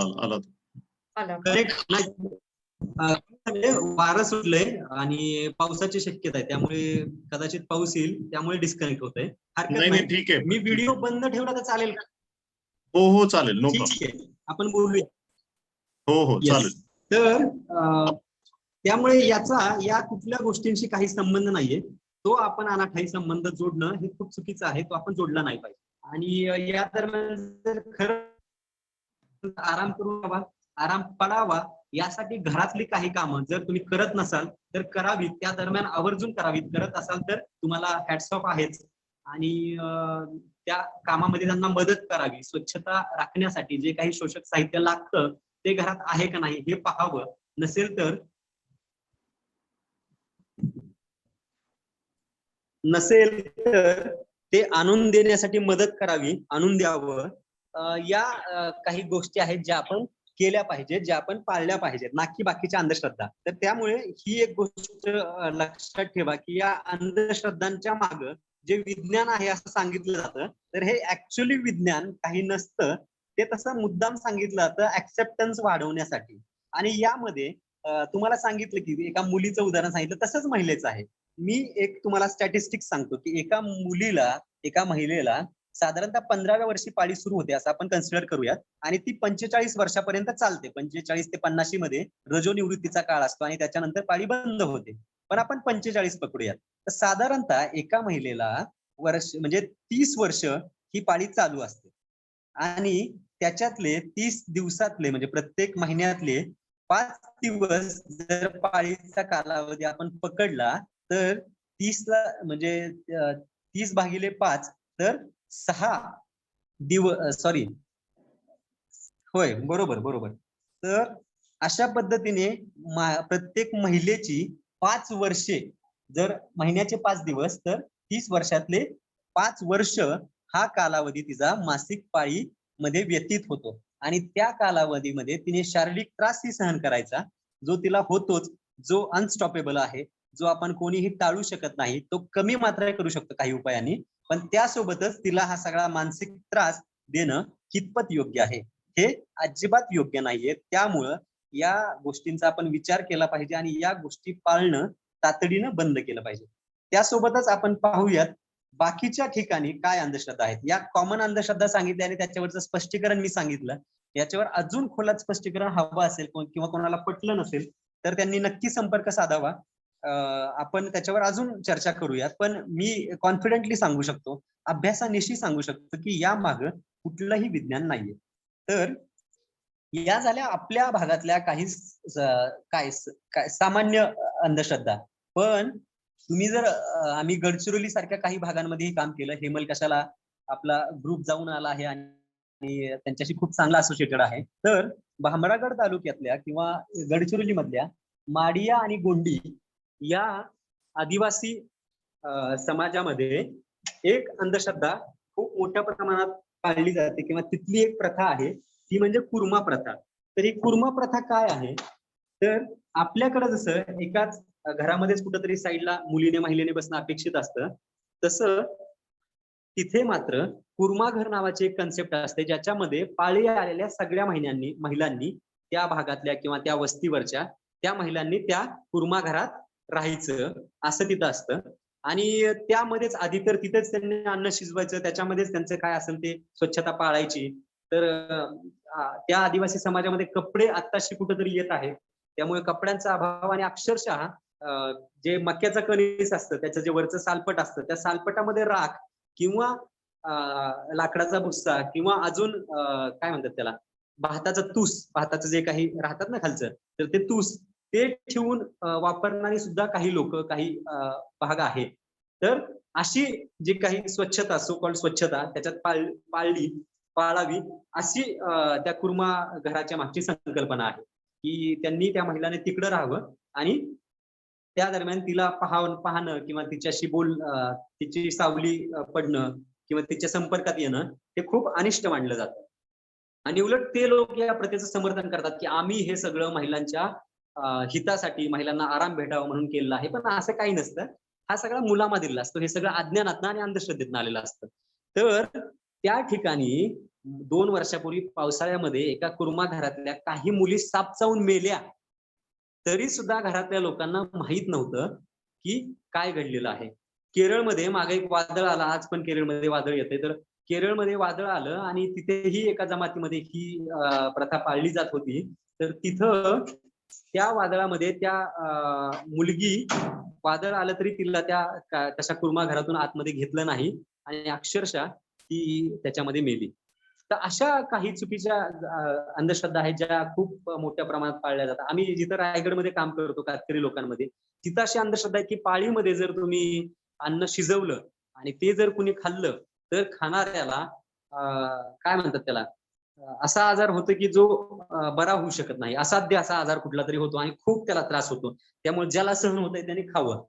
वारं सुटलंय आणि पावसाची शक्यता आहे, त्यामुळे कदाचित पाऊस येईल, त्यामुळे डिस्कनेक्ट होतंय. हरकत नाही. ठीक आहे. मी व्हिडिओ बंद ठेवला तर चालेल का? हो चालेल. No problem. ठीक आहे, आपण बोलूया. हो चालेल. तर त्यामुळे या कुठल्या गोष्टींशी काही संबंध नाहीये. तो आपण अनाठायी संबंध जोडणं हे खूप चुकीचं आहे. तो आपण जोडला नाही पाहिजे. आणि या दरम्यान जर खरं आराम करून आराम पडावा यासाठी घरातली काही कामं जर तुम्ही करत नसाल तर करावीत. त्या दरम्यान आवर्जून करावीत. करत असाल तर तुम्हाला हॅट्स ऑफ आहेच. आणि त्या कामामध्ये त्यांना मदत करावी. स्वच्छता राखण्यासाठी जे काही शोषक साहित्य लागतं ते घरात आहे का नाही हे पाहावं. नसेल तर ते आणून देण्यासाठी मदत करावी, आणून द्यावं. या काही गोष्टी आहेत ज्या आपण केल्या पाहिजेत, ज्या आपण पाळल्या पाहिजेत, ना की बाकीच्या अंधश्रद्धा. तर त्यामुळे ही एक गोष्ट लक्षात ठेवा की या अंधश्रद्धांच्या माग जे विज्ञान आहे असं सांगितलं जातं, तर हे ऍक्च्युअली विज्ञान काही नसतं. ते तसं मुद्दाम सांगितलं जातं ऍक्सेप्टन्स वाढवण्यासाठी. आणि यामध्ये तुम्हाला सांगितलं की एका मुलीचं उदाहरण सांगितलं, तसंच महिलेचं आहे. मी एक तुम्हाला स्टॅटिस्टिक्स सांगतो की एका महिलेला साधारणतः 15व्या वर्षी पाळी सुरू होते असं आपण कन्सिडर करूयात, आणि ती 45 वर्षापर्यंत चालते. 45 ते 50 मध्ये रजोनिवृत्तीचा काळ असतो आणि त्याच्यानंतर पाळी बंद होते. पण आपण 45 पकडूयात. तर साधारणतः एका महिलेला म्हणजे 30 वर्ष ही पाळी चालू असते, आणि त्याच्यातले 30 दिवसातले म्हणजे प्रत्येक महिन्यातले 5 दिवस जर पाळीचा कालावधी आपण पकडला तर 30ला म्हणजे 30/5 तर 6 दिवस, सॉरी, होय, बरोबर. तर अशा पद्धतीने प्रत्येक महिलेची 5 वर्षे, जर महिन्याचे 5 दिवस तर 30 वर्षातले 5 वर्ष हा कालावधी तिचा मासिक पाळी मध्ये व्यतीत होतो. आणि त्या कालावधीमध्ये तिने शारीरिक त्रासही सहन करायचा, जो तिला होतोच, जो अनस्टॉपेबल आहे, जो आपण कोणीही टाळू शकत नाही. तो कमी मात्र करू शकतो काही उपायांनी, पण त्यासोबतच तिला हा सगळा मानसिक त्रास देणं कितपत योग्य आहे हे अजिबात योग्य नाहीये. त्यामुळं या गोष्टींचा आपण विचार केला पाहिजे आणि या गोष्टी पाळणं तातडीनं बंद केलं पाहिजे. त्यासोबतच आपण पाहूयात बाकीच्या ठिकाणी काय अंधश्रद्धा आहेत. या कॉमन अंधश्रद्धा सांगितल्या आणि त्याच्यावरचं स्पष्टीकरण मी सांगितलं. याच्यावर अजून खोलात स्पष्टीकरण हवं असेल किंवा कोणाला पटलं नसेल तर त्यांनी नक्की संपर्क साधावा. आपण त्याच्यावर अजून चर्चा करूयात. पण मी कॉन्फिडेंटली सांगू शकतो, अभ्यासानिशी सांगू शकतो की या मागे कुठलंही विज्ञान नाहीये. तर या झाल्या आपल्या भागातल्या काही काय सामान्य अंधश्रद्धा. पण तुम्ही जर आम्ही गडचिरोली सारख्या काही भागांमध्ये काम केलं. हेमल कशाला आपला ग्रुप जाऊन आला आहे आणि त्यांच्याशी खूप चांगला असोसिएटेड आहे. तर भामरागड तालुक्यातल्या किंवा गडचिरोली मधल्या माडिया आणि गोंडी या आदिवासी समाजामध्ये एक अंधश्रद्धा खूप मोठ्या प्रमाणात पाळली जाते किंवा तिथली एक प्रथा आहे, ती म्हणजे कुर्मा प्रथा. तर ही कुर्मा प्रथा काय आहे, तर आपल्याकडे जसं एकाच घरामध्येच कुठंतरी साईडला मुलीने महिलेने बसणं अपेक्षित असतं, तसं तिथे मात्र कुर्मा घर नावाची एक कन्सेप्ट असते, ज्याच्यामध्ये पाळी आलेल्या सगळ्या महिलांनी त्या भागातल्या किंवा त्या वस्तीवरच्या त्या महिलांनी त्या कुर्मा घरात राहायचं असं तिथं असतं. आणि त्यामध्येच आधी तर तिथेच त्यांनी अन्न शिजवायचं, त्याच्यामध्येच त्यांचं काय असेल ते स्वच्छता पाळायची. तर त्या आदिवासी समाजामध्ये कपडे आत्ताशी कुठेतरी येत आहे, त्यामुळे कपड्यांचा अभाव आणि अक्षरशः जे मक्याचं कणीस असतं त्याचं जे वरचं सालपट असतं त्या सालपटामध्ये राख किंवा लाकडाचा भुस्सा किंवा अजून काय म्हणतात त्याला, भाताचं जे काही राहतात ना खालचं, तर ते तूस ते ठेवून वापरणारी सुद्धा काही लोक काही भाग आहेत. तर अशी जी काही स्वच्छता, सो कॉल्ड स्वच्छता त्याच्यात पाळावी अशी त्या कुर्मा घराच्या मागची संकल्पना आहे की त्यांनी त्या महिलाने तिकडं राहावं आणि त्या दरम्यान तिला पाहणं किंवा तिच्याशी तिची सावली पडणं किंवा तिच्या संपर्कात येणं हे खूप अनिष्ट मानलं जातं. आणि उलट ते लोक या प्रथेचं समर्थन करतात की आम्ही हे सगळं महिलांच्या हितासाठी, महिलांना आराम भेटावा म्हणून केलेलं आहे. पण असं काही नसतं. हा सगळा मुलामधील असतो, हे सगळं अज्ञानातनं आणि अंधश्रद्धेतनं आलेलं असतं. तर त्या ठिकाणी 2 वर्षापूर्वी पावसाळ्यामध्ये एका कुर्मा घरातल्या काही मुली साप चावून मेल्या, तरी सुद्धा घरातल्या लोकांना माहित नव्हतं की काय घडलेलं आहे. केरळमध्ये मागे एक वादळ आला, आज पण केरळमध्ये वादळ येते, तर केरळमध्ये वादळ आलं आणि तिथेही एका जमातीमध्ये ही प्रथा पाळली जात होती. तर तिथं त्या वादळामध्ये त्या मुलगी, वादळ आलं तरी तिला त्या तशा कुर्मा घरातून आतमध्ये घेतलं नाही आणि अक्षरशः ती त्याच्यामध्ये मेली. तर अशा काही चुकीच्या अंधश्रद्धा आहेत ज्या खूप मोठ्या प्रमाणात पाळल्या जातात. आम्ही जिथं रायगडमध्ये काम करतो कातकरी लोकांमध्ये, तिथं अशी अंधश्रद्धा आहे की पाळीमध्ये जर तुम्ही अन्न शिजवलं आणि ते जर कुणी खाल्लं तर खाणाऱ्याला काय म्हणतात त्याला, असा आजार होतो की जो बरा होऊ शकत नाही, असाध्य असा आजार कुठला तरी होतो आणि खूप त्याला त्रास होतो. त्यामुळे ज्याला सहन होत आहे त्याने खावं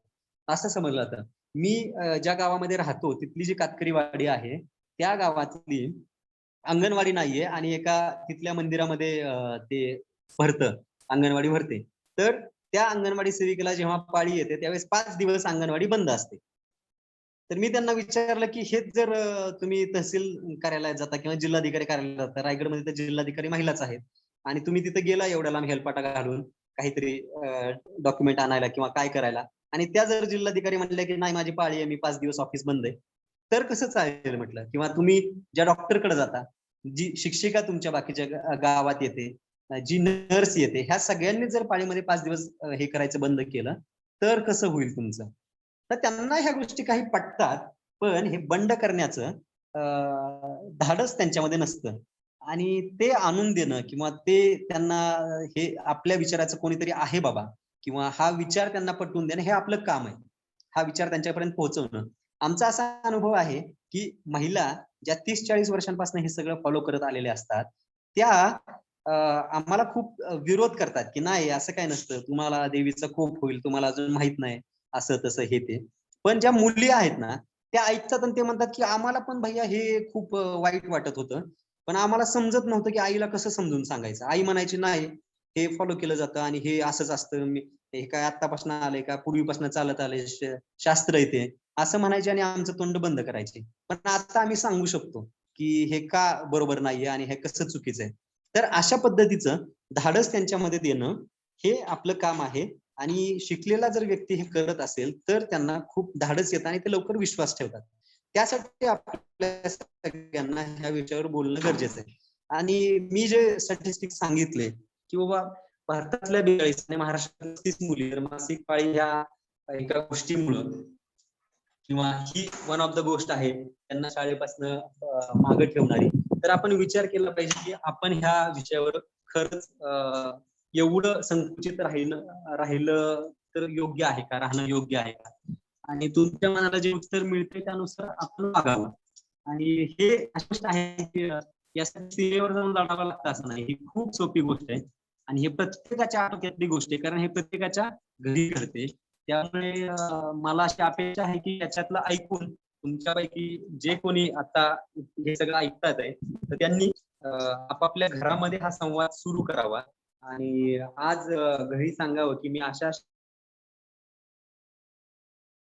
असं समजलं जातं. मी ज्या गावामध्ये राहतो तिथली जी कातकरी वाडी आहे त्या गावातली अंगणवाडी नाहीये आणि एका तिथल्या मंदिरामध्ये ते भरतं, अंगणवाडी भरते. तर त्या अंगणवाडी सेविकेला जेव्हा पाळी येते त्यावेळेस 5 दिवस अंगणवाडी बंद असते. तर मी त्यांना विचारलं की हेच जर तुम्ही तहसील कार्यालयात जाता किंवा जिल्हाधिकारी कार्यालयात जाता, रायगडमध्ये तर जिल्हाधिकारी महिलाच आहेत, आणि तुम्ही तिथे गेला एवढ्या लांब हेलपाटा घालून काहीतरी डॉक्युमेंट आणायला किंवा काय करायला, आणि त्या जर जिल्हाधिकारी म्हणल्या की नाही माझी पाळी आहे, मी 5 दिवस ऑफिस बंद आहे, तर कसं चालेल म्हटलं. किंवा तुम्ही ज्या डॉक्टरकडे जाता, जी शिक्षिका तुमच्या बाकीच्या गावात येते, जी नर्स येते, ह्या सगळ्यांनी जर पाळीमध्ये 5 दिवस हे करायचं बंद केलं तर कसं होईल तुमचं. तर त्यांना ह्या गोष्टी काही पटतात, पण हे बंड करण्याचं धाडस त्यांच्यामध्ये नसतं. आणि ते आणून देणं किंवा ते त्यांना हे आपल्या विचाराचं कोणीतरी आहे बाबा, किंवा हा विचार त्यांना पटवून देणं, हे आपलं काम आहे. हा विचार त्यांच्यापर्यंत पोहोचवणं. आमचा असा अनुभव आहे की महिला ज्या 30-40 वर्षांपासून हे सगळं फॉलो करत आलेले असतात, त्या आम्हाला खूप विरोध करतात की नाही असं काय नसतं, तुम्हाला देवीचा कोप होईल, तुम्हाला अजून माहित नाही, असं तसं हे ते. पण ज्या मुली आहेत ना, त्या ऐकतात आणि ते म्हणतात की आम्हाला पण भैया हे खूप वाईट वाटत होतं, पण आम्हाला समजत नव्हतं की आईला कसं समजून सांगायचं. आई म्हणायची नाही हे फॉलो केलं जातं आणि हे असंच असतं, हे काय आत्तापासून आलंय का, पूर्वीपासून चालत आलंय, शास्त्र येते असं म्हणायचे आणि आमचं तोंड बंद करायचे. पण आता आम्ही सांगू शकतो की हे का बरोबर नाहीये आणि हे कसं चुकीचं आहे. तर अशा पद्धतीचं धाडस त्यांच्यामध्ये देणं हे आपलं काम आहे. आणि शिकलेला जर व्यक्ती हे करत असेल तर त्यांना खूप धाडस येतं आणि ते लवकर विश्वास ठेवतात. त्यासाठी आपल्या सगळ्यांना ह्या विषयावर बोलणं गरजेचं आहे. आणि मी जे स्टॅटिस्टिक्स सांगितले की बाबा भारतातल्या 42 आणि महाराष्ट्रात 30 मुली मासिक पाळी ह्या एका गोष्टीमुळं, किंवा ही वन ऑफ द गोष्ट आहे त्यांना शाळेपासून मागे ठेवणारी, तर आपण विचार केला पाहिजे की आपण ह्या विषयावर खरंच एवढं संकुचित राहिलं तर योग्य आहे का, राहणं योग्य आहे का, आणि तुमच्या मनाला जे उत्तर मिळते त्यानुसार आपण वागावं. आणि हे अशी गोष्ट आहे की यासाठी सीमेवर जाऊन लढावं लागतं असं नाही, ही खूप सोपी गोष्ट आहे आणि हे प्रत्येकाच्या आटोक्यातली गोष्ट आहे, कारण हे प्रत्येकाच्या घरी घडते. त्यामुळे मला अशी अपेक्षा आहे की याच्यातलं ऐकून तुमच्यापैकी जे कोणी आता हे सगळं ऐकतात आहे, तर त्यांनी आपापल्या घरामध्ये हा संवाद सुरू करावा आणि आज घरी सांगावं की मी अशा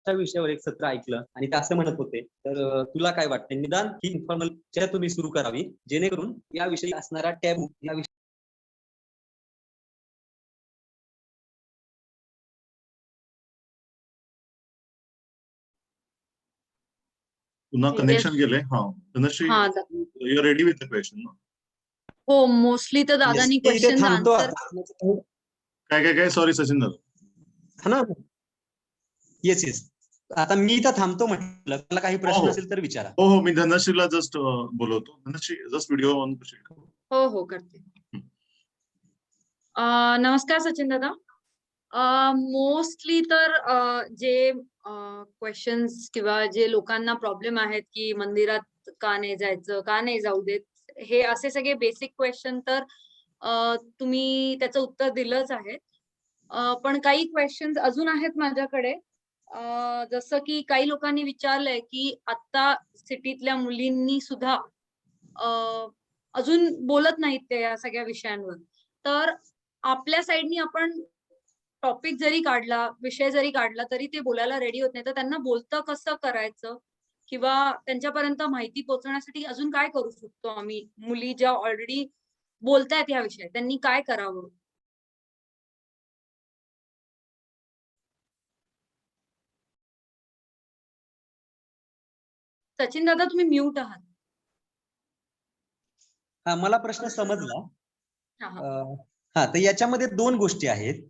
विषयावर एक सत्र ऐकलं आणि ते असं म्हणत होते, तर तुला काय वाटतं, निदान ही इन्फॉर्मल चर्चा तुम्ही सुरू करावी, जेणेकरून याविषयी असणारा टॅबू या पुन्हा कनेक्शन गेले. हा धनश्री, हा you are ready with the question ना? हो, मोस्टली तर दादानी क्वेश्चन आन्सर. काय सॉरी सचिन दादा. हा ना, येस येस, आता मी इथं थांबतो म्हटलं, मला काही प्रश्न असेल तर विचारा. हो, मी धनश्रीला जस्ट बोलवतो. धनश्री जस्ट व्हिडिओ ऑन करशील का? हो करते. नमस्कार सचिन दादा. मोस्टली तर जे क्वेश्चन्स किंवा जे लोकांना प्रॉब्लेम आहेत की मंदिरात का नाही जायचं, का नाही जाऊ देत, हे असे सगळे बेसिक क्वेश्चन तर तुम्ही त्याचं उत्तर दिलंच आहे. पण काही क्वेश्चन्स अजून आहेत माझ्याकडे. जसं की काही लोकांनी विचारलंय की आता सिटीतल्या मुलींनी सुद्धा अजून बोलत नाहीत ते या सगळ्या विषयांवर. तर आपल्या साईडनी आपण टॉपिक जरी काढला, विषय जरी काढला, तरी ते बोलायला रेडी होत नाही. तर त्यांना बोलतं कसं करायचं किंवा त्यांच्यापर्यंत माहिती पोहोचवण्यासाठी अजून काय करू शकतो आम्ही, मुली ज्या ऑलरेडी बोलतायत या विषयात, त्यांनी काय करावं? सचिन दादा तुम्ही म्यूट आहात. हा, मला प्रश्न समजला. हा, तर याच्यामध्ये 2 गोष्टी आहेत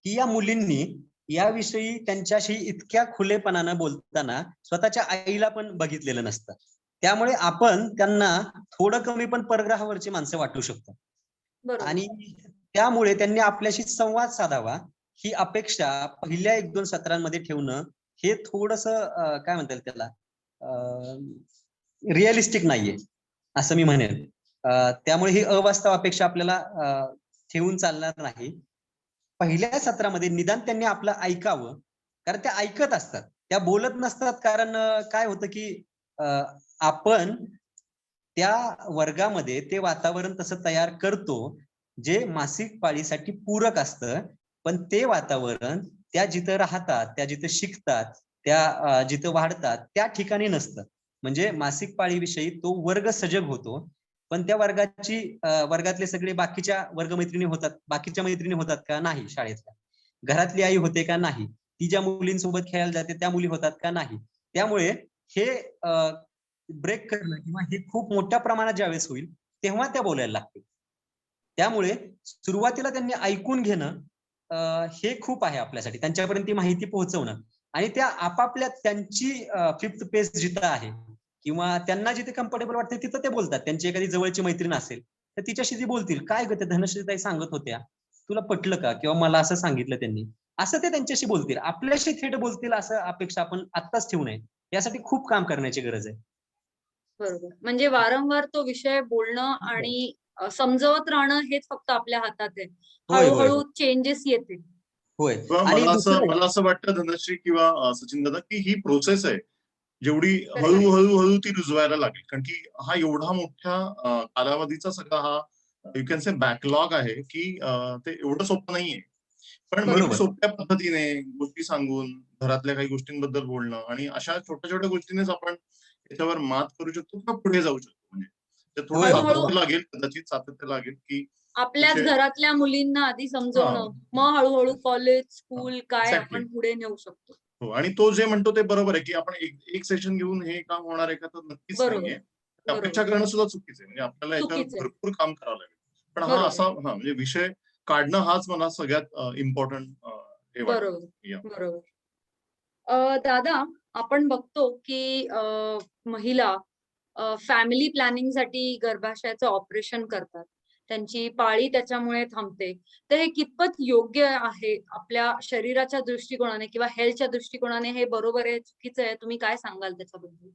की या मुलींनी याविषयी त्यांच्याशी इतक्या खुलेपणानं बोलताना स्वतःच्या आईला पण बघितलेलं नसतं. त्यामुळे आपण त्यांना थोडं कमी पण परग्रहावरची माणसं वाटू शकतो. आणि त्यामुळे त्यांनी आपल्याशी संवाद साधावा ही अपेक्षा पहिल्या 1-2 सत्रांमध्ये ठेवणं हे थोडंसं काय म्हणतात त्याला, रिअलिस्टिक नाहीये असं मी म्हणेन. त्यामुळे ही अवास्तव अपेक्षा आपल्याला ठेवून चालणार नाही. पहिल्या सत्रामध्ये निदान त्यांनी आपलं ऐकावं, कारण त्या ऐकत असतात, त्या बोलत नसतात. कारण काय होतं की आपण त्या वर्गामध्ये ते वातावरण तसं तयार करतो जे मासिक पाळीसाठी पूरक असतं, पण ते वातावरण त्या जिथं राहतात, त्या जिथं शिकतात, त्या जिथं वाढतात त्या ठिकाणी नसतं. म्हणजे मासिक पाळीविषयी तो वर्ग सजग होतो पण त्या वर्गातले सगळे बाकीच्या वर्गमैत्रिणी होतात, बाकीच्या मैत्रिणी होतात का? नाही. शाळेतल्या घरातली आई होते का? नाही. ती ज्या मुलींसोबत खेळायला जाते त्या मुली होतात का? नाही. त्यामुळे हे ब्रेक करणं किंवा हे खूप मोठ्या प्रमाणात ज्यावेळेस होईल तेव्हा त्या बोलायला लागतील. त्यामुळे सुरुवातीला त्यांनी ऐकून घेणं हे खूप आहे आपल्यासाठी, त्यांच्यापर्यंत ती माहिती पोहोचवणं आणि त्या आपापल्या त्यांची फिफ्थ पेस जिथं आहे किंवा त्यांना जिथे कम्फर्टेबल वाटते तिथं ते बोलतात. त्यांची एखादी जवळची मैत्रीण असेल तर तिच्याशी ती बोलतील, काय ग ते धनश्रीताई सांगत होत्या, तुला पटलं का? किंवा मला असं सांगितलं त्यांनी, असं ते त्यांच्याशी बोलतील. आपल्याशी थेट बोलतील असं अपेक्षा आपण आत्ताच ठेवू नये. यासाठी खूप काम करण्याची गरज आहे. बरोबर. म्हणजे वारंवार तो विषय बोलणं आणि समजवत राहणं हेच फक्त आपल्या हातात आहे. होय, होय, हळूहळू होय. चेंजेस येतील. होय. किंवा आणि मला असं वाटतं धनश्री किंवा सचिन दादा की ही प्रोसेस आहे, जेवढी Correct. हळूहळू ती रुजवायला लागेल. कारण की हा एवढा मोठ्या कालावधीचा सगळा हा यू कॅन से बॅकलॉग आहे की ते एवढं सोपं नाहीये. पण मी बरोबर. सोप्या पद्धतीने गोष्टी सांगून घरातल्या काही गोष्टींबद्दल बोलणं आणि अशा छोट्या छोट्या गोष्टींनीच आपण त्याच्यावर मात करू शकतो किंवा पुढे जाऊ शकतो. म्हणजे ते थोडं होय, होय. सातत्य लागेल, कदाचित सातत्य लागेल की आपल्याच विषय- घरातल्या मुलींना आधी समजवणं, मग हळूहळू कॉलेज, स्कूल काय Exactly. आपण पुढे नेऊ शकतो. हो, आणि तो जे म्हणतो ते बरोबर आहे की आपण एक सेशन घेऊन हे काम होणार आहे का? तर नक्कीच बरोबर. नाहीये. बरोबर. अपेक्षा करणं सुद्धा चुकीचं आहे. म्हणजे आपल्याला याच्यावर चुकीचं आहे. भरपूर काम करावं लागेल. पण हा बरोबर. असा म्हणजे विषय काढणं हाच मला सगळ्यात इम्पॉर्टंट हे वाटतं. बरोबर. Yeah. बरोबर. दादा, आपण बघतो की महिला फॅमिली प्लॅनिंग साठी गर्भाशयाचं ऑपरेशन करतात. त्यांची पाळी त्याच्यामुळे थांबते. तर हे कितपत योग्य आहे आपल्या शरीराच्या दृष्टिकोनाने किंवा हेल्थच्या दृष्टिकोनाने? हे बरोबर आहे, चुकीचं आहे? तुम्ही काय सांगाल त्याच्याबद्दल?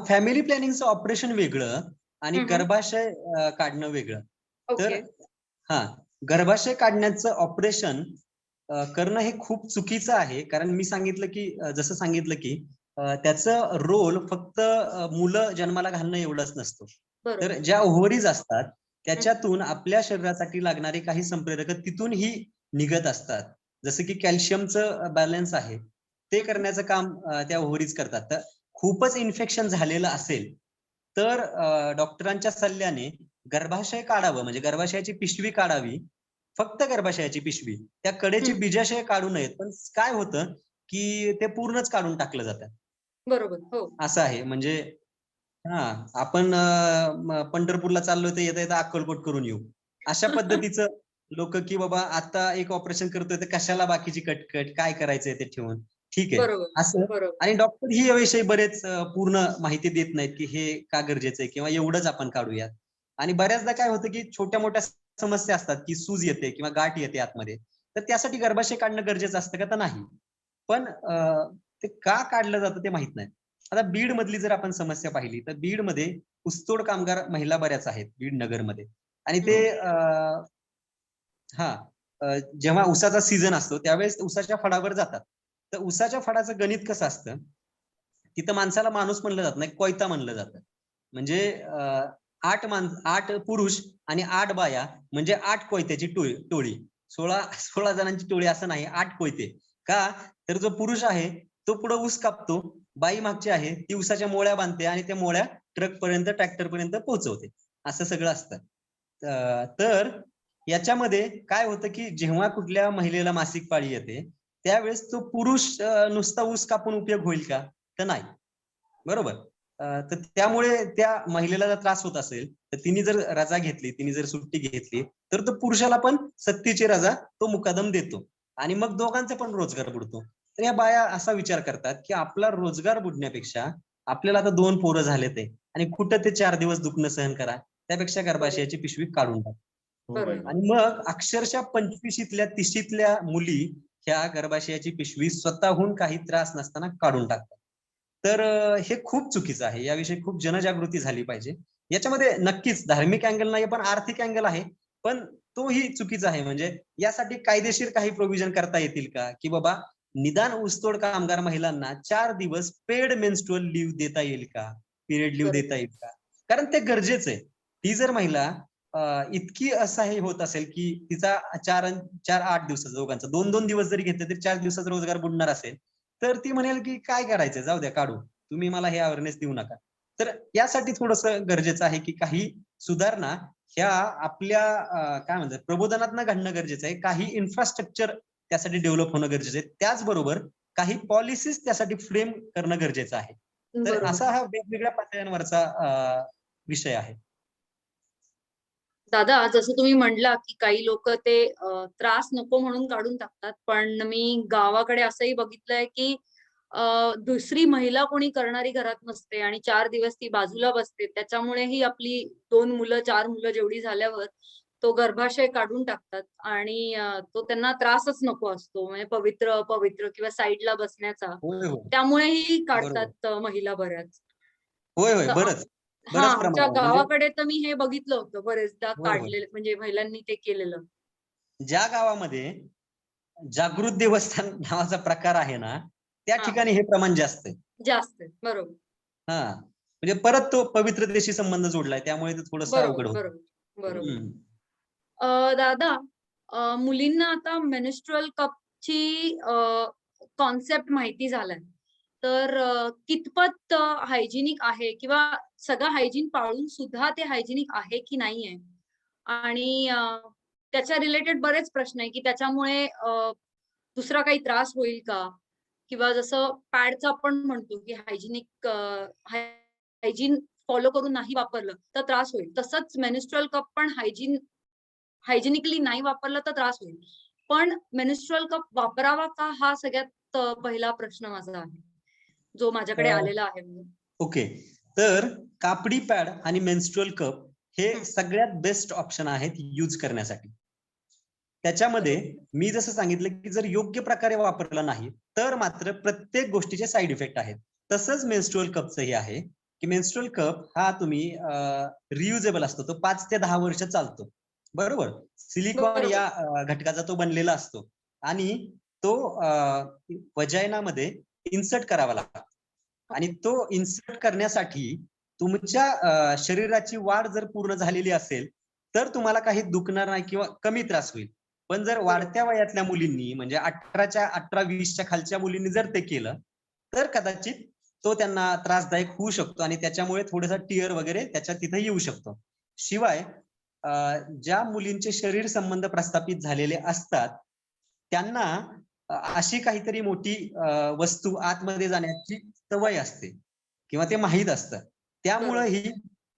फॅमिली प्लॅनिंगचं ऑपरेशन वेगळं आणि हम्म. गर्भाशय काढणं वेगळं. तर ओके. गर्भाशय काढण्याचं ऑपरेशन करणं हे खूप चुकीचं आहे. कारण मी सांगितलं की जसं सांगितलं की त्याचं रोल फक्त मुलं जन्माला घालणं एवढंच नसतो. तर बरोबर. ज्या ओव्हरीज असतात त्याच्यातून आपल्या शरीरासाठी लागणारे काही संप्रेरक तिथूनही निघत असतात. जसं की कॅल्शियमचं बॅलन्स आहे ते करण्याचं काम त्या ओव्हरीज करतात. तर खूपच इन्फेक्शन झालेलं असेल तर डॉक्टरांच्या सल्ल्याने गर्भाशय काढावं, म्हणजे गर्भाशयाची पिशवी काढावी. फक्त गर्भाशयाची पिशवी, त्या कडेचे बीजाशय काढू नयेत. पण काय होतं की ते पूर्णच काढून टाकलं जातं. बरोबर. हो. असं आहे. म्हणजे आपण पंढरपूरला चाललोय तर येता येता अक्कलकोट करून येऊ, अशा पद्धतीचं लोक की बाबा आता एक ऑपरेशन करतोय तर कशाला बाकीची कटकट, काय करायचंय ते ठेवून, ठीक आहे बरोबर. असं. बरोबर. आणि डॉक्टर ही याविषयी बरेच पूर्ण माहिती देत नाहीत की हे का गरजेचं आहे किंवा एवढंच आपण काढूयात. आणि बऱ्याचदा काय होतं की छोट्या मोठ्या समस्या असतात की सूज येते किंवा गाठ येते आतमध्ये, तर त्यासाठी गर्भाशय काढणं गरजेचं असतं का? तर नाही. पण ते का काढलं जातं ते माहित नाही. आता बीड मधली जर आपण समस्या पाहिली तर बीड मध्ये ऊसतोड कामगार महिला बऱ्याच आहेत बीड नगरमध्ये. आणि ते जेव्हा ऊसाचा सीझन असतो त्यावेळेस ऊसाच्या फडावर जातात. तर ऊसाच्या फडाचं गणित कसं असतं, तिथं माणसाला माणूस म्हणलं जात नाही, कोयता म्हणलं जातं. म्हणजे 8 पुरुष आणि 8 बाया म्हणजे 8 कोयत्याची टोळी. 16 जणांची टोळी असं नाही, 8 कोयते. का? तर जो पुरुष आहे तो पुढे ऊस कापतो, बाई मागची आहे ती ऊसाच्या मोळ्या बांधते आणि त्या मोळ्या ट्रक पर्यंत, ट्रॅक्टर पर्यंत पोहोचवते. असं सगळं असतं. तर याच्यामध्ये काय होतं की जेव्हा कुठल्या महिलेला मासिक पाळी येते त्यावेळेस तो पुरुष नुसता ऊस कापून उपयोग होईल का? तर नाही. बरोबर. तर त्यामुळे त्या महिलेला जर त्रास होत असेल तर तिने जर रजा घेतली, तिने जर सुट्टी घेतली तर तो पुरुषाला पण सक्तीची रजा तो मुकादम देतो आणि मग दोघांचा पण रोजगार बुडतो. तर या बाया असा विचार करतात की आपला रोजगार बुडण्यापेक्षा आपल्याला आता 2 पोरं झालेत आहे आणि कुठं ते 4 दिवस दुखणं सहन करा, त्यापेक्षा गर्भाशयाची पिशवी काढून टाक. आणि मग अक्षरशः 25ल्या 30ल्या मुली ह्या गर्भाशयाची पिशवी स्वतःहून काही त्रास नसताना काढून टाकतात. तर हे खूप चुकीचं आहे. याविषयी खूप जनजागृती झाली पाहिजे. याच्यामध्ये नक्कीच धार्मिक अँगल नाही पण आर्थिक अँगल आहे. पण तोही चुकीचा आहे. म्हणजे यासाठी कायदेशीर काही प्रोव्हिजन करता येतील का? की बाबा निदान ऊसतोड कामगार महिलांना 4 दिवस पेड मेन्स्ट्रुअल लीव्ह देता येईल का? पिरियड लीव्ह देता येईल का? कारण ते गरजेचं आहे. ती जर महिला इतकी असह्य होत असेल की तिचा 4-8 दिवसाचा दोघांचा 2-2 दिवस जरी घेतले तरी 4 दिवसाचा रोजगार बुडणार असेल तर ती म्हणेल की काय करायचं, जाऊ द्या काढू, तुम्ही मला हे अवेअरनेस देऊ नका. तर यासाठी थोडस गरजेचं आहे की काही सुधारणा ह्या आपल्या काय म्हणतात प्रबोधनातनं घडणं गरजेचं आहे. काही इन्फ्रास्ट्रक्चर त्यासाठी डेव्हलप होणं गरजेचं आहे. त्याचबरोबर काही पॉलिसीज त्यासाठी फ्रेम करणं गरजेचं आहे. तर बरोबर. असा हा वेगवेगळ्या पातळ्यांवरचा विषय आहे. दादा, जसं तुम्ही म्हणला की काही लोक ते त्रास नको म्हणून काढून टाकतात, पण मी गावाकडे असंही बघितलंय की दुसरी महिला कोणी करणारी घरात नसते आणि 4 दिवस ती बाजूला बसते. त्याच्यामुळेही आपली 2 मुलं 4 मुलं जेवढी झाल्यावर तो गर्भाशय काढून टाकतात आणि तो त्यांना त्रासच नको असतो, म्हणजे पवित्र पवित्र किंवा साईडला बसण्याचा. होय होय त्यामुळेही बरोबर. काढतात महिला बऱ्याच. होय होय तर बरंच हा, बरंच आमच्या प्रमाणात म्हणजे गावाकडे तर मी हे बघितलं होतं बरेचदा होय होय काढलेलं, म्हणजे महिलांनी ते केलेलं. ज्या गावामध्ये जागृत देवस्थान नावाचा प्रकार आहे ना, त्या हा, ठिकाणी हे प्रमाण जास्त आहे. जास्त आहे. बरोबर हा म्हणजे परत तो पवित्रतेशी संबंध जोडलाय, त्यामुळे ते थोडंसं अवघड बरोबर होतं. बरोबर बरोबर. हम्म. दादा, मुलींना आता मेन्स्ट्रुअल कपची कॉन्सेप्ट माहिती झालाय, तर कितपत हायजिनिक आहे किंवा सगळं हायजीन पाळून सुद्धा ते हायजिनिक आहे की नाहीये, आणि त्याच्या रिलेटेड बरेच प्रश्न आहे की त्याच्यामुळे दुसरा काही त्रास होईल का, किंवा जसं पॅडचं आपण म्हणतो की हायजिनिक हायजीन फॉलो करून नाही वापरलं तर त्रास होईल, तसंच मेन्स्ट्रुअल कप पण हायजिनिकली नाही वापरलं तर त्रास होईल. पण मेन्स्ट्रुअल कप वापरावा का, हा सगळ्यात पहिला प्रश्न माझा आहे, जो माझ्याकडे आलेला आहे. ओके, तर कापडी पॅड आणि मेन्स्ट्रुअल कप हे सगळ्यात बेस्ट ऑप्शन आहेत यूज करण्यासाठी. त्याच्यामध्ये मी जसं सांगितलं की जर योग्य प्रकारे वापरलं नाही तर मात्र प्रत्येक गोष्टीचे साईड इफेक्ट आहेत. तसंच मेन्स्ट्रुअल कपचंही आहे की मेन्स्ट्रुअल कप हा तुम्ही रियुजेबल असतो, तो 5 ते 10 वर्ष चालतो. बरोबर, सिलिकॉन या घटकाचा तो बनलेला असतो आणि तो वजायनामध्ये इन्सर्ट करावा लागतो. आणि तो इन्सर्ट करण्यासाठी तुमच्या शरीराची वाढ जर पूर्ण झालेली असेल तर तुम्हाला काही दुखणार नाही किंवा कमी त्रास होईल. पण जर वाढत्या वयातल्या मुलींनी म्हणजे 18-20च्या खालच्या मुलींनी जर ते केलं तर कदाचित तो त्यांना त्रासदायक होऊ शकतो आणि त्याच्यामुळे थोडासा टिअर वगैरे त्याच्या तिथे येऊ शकतो. शिवाय ज्या मुलींचे शरीर संबंध प्रस्थापित झालेले असतात त्यांना अशी काहीतरी मोठी वस्तू आतमध्ये जाण्याची सवय असते किंवा ते माहीत असतं. त्यामुळे ही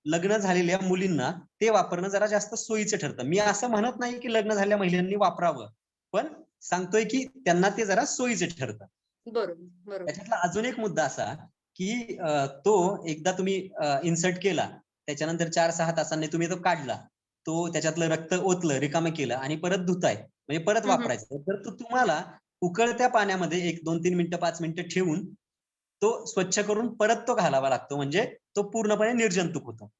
लग्न झालेल्या मुलींना ते वापरणं जरा जास्त सोयीचं ठरतं. मी असं म्हणत नाही की लग्न झालेल्या महिलांनी वापरावं, पण सांगतोय की त्यांना ते जरा सोयीचं ठरतं. बरोबर. त्याच्यातला अजून एक मुद्दा असा की तो एकदा तुम्ही इन्सर्ट केला, त्याच्यानंतर 4-6 तासांनी तुम्ही तो काढला, तो त्याच्यातलं रक्त ओतलं, रिकामं केलं आणि परत धुताय म्हणजे परत वापरायचं, तर तो तुम्हाला उकळत्या पाण्यामध्ये 1-2-3 मिनिटं 5 मिनिटं ठेवून तो स्वच्छ करून परत तो घालावा लागतो, म्हणजे तो पूर्णपणे निर्जंतुक होतो.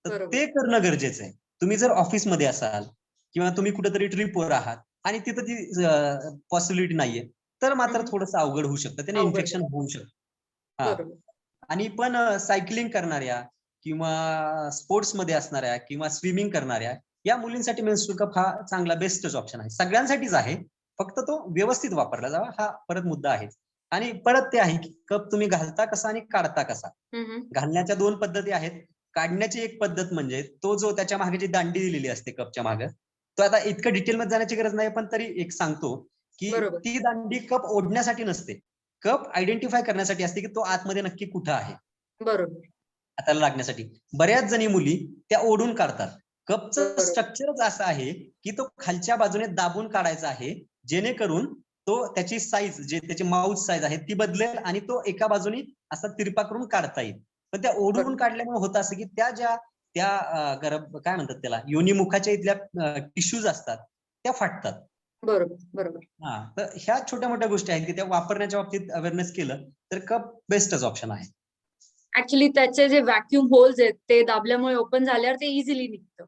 तर ते करणं गरजेचं आहे. तुम्ही जर ऑफिसमध्ये असाल किंवा तुम्ही कुठेतरी ट्रिपवर आहात आणि तिथं ती पॉसिबिलिटी नाहीये तर मात्र थोडंसं अवघड होऊ शकतं, त्याने इन्फेक्शन होऊ शकतं. हा, आणि पण सायकलिंग करणाऱ्या किंवा स्पोर्ट्स मध्ये असणाऱ्या किंवा स्विमिंग करणाऱ्या या मुलींसाठी मेन्स्ट्रुअल कप हा चांगला बेस्टच ऑप्शन आहे. सगळ्यांसाठीच आहे, फक्त तो व्यवस्थित वापरला जावा हा परत मुद्दा आहे. आणि परत ते आहे की कप तुम्ही घालता कसा आणि काढता कसा. घालण्याच्या 2 पद्धती आहेत. काढण्याची एक पद्धत म्हणजे तो जो त्याच्या मागे जी दांडी दिलेली असते कपच्या मागे, तो आता इतकं डिटेलमध्ये जाण्याची गरज नाही, पण तरी एक सांगतो की ती दांडी कप ओढण्यासाठी नसते, कप आयडेंटिफाय करण्यासाठी असते की तो आतमध्ये नक्की कुठं आहे. बरोबर. हाताला लागण्यासाठी. बऱ्याच जणी मुली त्या ओढून काढतात. कपचं स्ट्रक्चरच असं आहे की तो खालच्या बाजूने दाबून काढायचा आहे, जेणेकरून तो त्याची साईज जे त्याची माउथ साईज आहे ती बदलेल आणि तो एका बाजूने असा तिरपा करून काढता येईल. पण त्या ओढून काढल्यामुळे होतं असं की त्या ज्या काय म्हणतात त्याला योनिमुखाच्या इथल्या टिश्यूज असतात त्या फाटतात. बरोबर. हा, तर ह्या छोट्या मोठ्या गोष्टी आहेत की त्या वापरण्याच्या बाबतीत अवेअरनेस केलं तर कप बेस्टच ऑप्शन आहे. ऍक्च्युली त्याचे जे व्हॅक्युम होल्स आहेत ते दाबल्यामुळे ओपन झाल्यावर ते इझिली निघतं,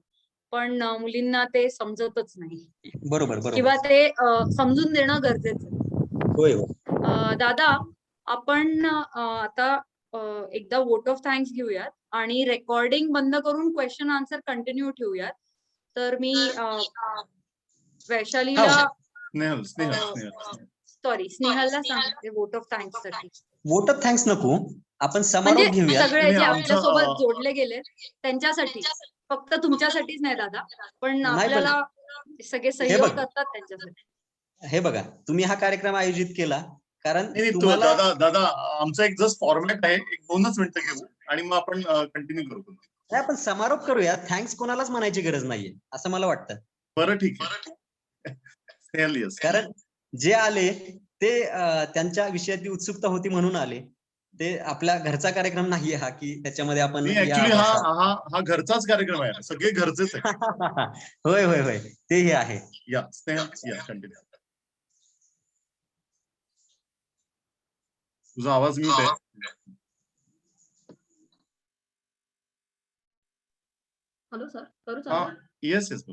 पण मुलींना ते समजतच नाही. बरोबर किंवा ते समजून देणं गरजेचं आहे. होय. दादा, आपण आता एकदा वोट ऑफ थँक्स घेऊयात आणि रेकॉर्डिंग बंद करून क्वेश्चन आन्सर कंटिन्यू ठेवूयात. तर मी वैशालीला स्नेहलला सांगते वोट ऑफ थँक्स साठी. वोट ऑफ थँक्स नको, आपण म्हणजे समारोप घेऊया. सगळे तुम्ही जे आमचं, आपल्यासोबत जोडले गेले त्यांच्यासाठी, फक्त तुमच्यासाठीच नाही दादा, पण नाही, पण आपल्याला सगळे हे सहयोग बघ, करतात त्यांच्यासाठी. हे बघा, तुम्ही हा कार्यक्रम आयोजित केला कारण नाही नाही, तुम्हाला दादा आमचा एक जस्ट फॉर्मॅट आहे, एक 2च मिनिटं घेऊ आणि मग आपण कंटिन्यू करू. नाही, आपण समारोप करूया. थँक्स कोणालाच म्हणायची गरज नाहीये असं मला वाटतं. बरं ठीक आहे. स्नेहल, yes. कारण जे आले ते त्यांच्या विषयाची उत्सुकता होती म्हणून आले. ते आपल्या घरचा कार्यक्रम नाहीये हा की त्याच्यामध्ये आपण नाही, या ऍक्च्युली बसा. हा घरचाच कार्यक्रम आहे, सगळे घरचेच आहे. होय होय होय, तेही आहे. या स्नेहल, या कंटिन्यू. तुझा आवाज म्यूट आहे. हॅलो सर, करू हा, चालू? Yes yes.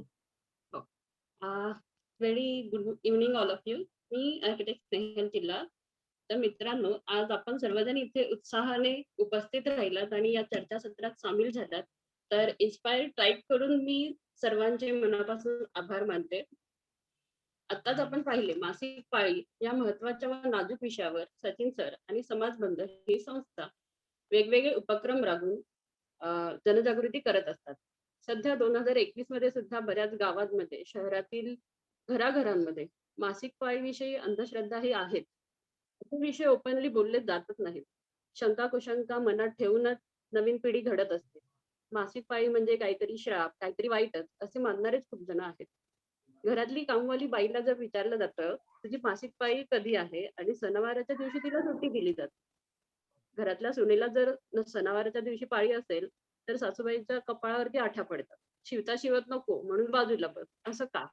Very good evening all of you. Me architect Snehal जिल्हा. तर मित्रांनो, आज आपण सर्वजण इथे उत्साहाने उपस्थित राहिलात आणि या चर्चासत्रात सामील झालात. तर इन्स्पायर ट्राईब कडून मी सर्वांचे मनापासून आभार मानते. आताच आपण पाहिले मासिक पाळी या महत्वाच्या व नाजूक विषयावर सचिन सर आणि समाजबंध ही संस्था वेगवेगळे उपक्रम राबवून जनजागृती करत असतात. सध्या 2021 मध्ये सुद्धा बऱ्याच गावांमध्ये, शहरातील घराघरांमध्ये मासिक पाळीविषयी अंधश्रद्धा ही आहेत. हे विषय ओपनली बोलले जातच नाहीत. शंका कुशंका मनात ठेवूनच नवीन पिढी घडत असते. मासिक पाळी म्हणजे काहीतरी श्राप, काहीतरी वाईटच असे मानणारेच खूप जण आहेत. घरातली कामवाली बाईला जर विचारलं जातं तुझी मासिक पाळी कधी आहे आणि सणावाराच्या दिवशी तिला सुट्टी दिली जाते. घरातल्या सुनेला जर सणावाराच्या दिवशी पाळी असेल तर सासूबाईच्या कपाळावरती आठ्या पडतात. शिवता शिवत नको म्हणून बाजूला बस. असं का?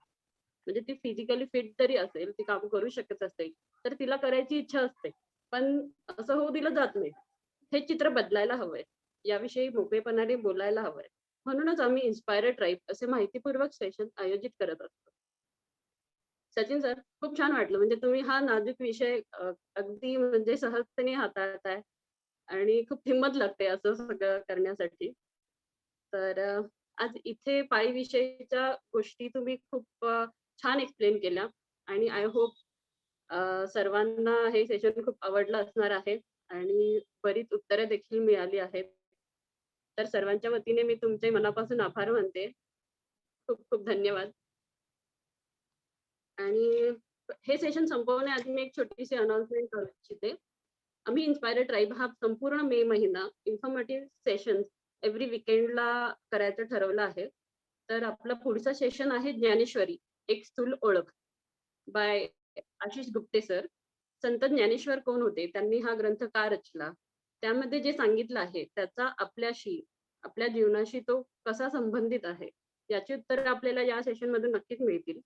म्हणजे ती फिजिकली फिट जरी असेल, ती काम करू शकत असेल तर तिला करायची इच्छा असते, पण असं होऊ दिलं जात नाही. हे चित्र बदलायला हवंय. याविषयी मोकळेपणाने बोलायला हवंय. म्हणूनच आम्ही इन्स्पायर ट्राईब असे माहितीपूर्वक सेशन आयोजित करत असतो. सचिन सर, खूप छान वाटलं. म्हणजे तुम्ही हा नाजूक विषय अगदी म्हणजे सहजतेने हाताळताय आणि खूप हिंमत लागते असं सगळं करण्यासाठी. तर आज इथे पाळीविषयीच्या गोष्टी तुम्ही खूप छान एक्सप्लेन केल्या आणि आय होप सर्वांना हे सेशन खूप आवडलं असणार आहे आणि बरीच उत्तरं देखील मिळाली आहेत. तर सर्वांच्या वतीने मी तुमचे मनापासून आभार मानते. खूप खूप धन्यवाद. आणि हे सेशन संपवण्याआधी मी एक छोटीशी अनाउन्समेंट करू इच्छिते. आम्ही इन्स्पायर ट्राईब हा संपूर्ण मे महिना इन्फॉर्मेटिव्ह सेशन एव्हरी विकेंडला करायचं ठरवलं आहे. तर आपलं पुढचं सेशन आहे ज्ञानेश्वरी एक स्थूल ओळख बाय आशिष गुप्ते सर. संत ज्ञानेश्वर कोण होते, त्यांनी हा ग्रंथ का रचला, त्यामध्ये जे सांगितलं आहे त्याचा आपल्याशी, आपल्या जीवनाशी तो कसा संबंधित आहे, याची उत्तरं आपल्याला या सेशन मधून नक्कीच मिळतील.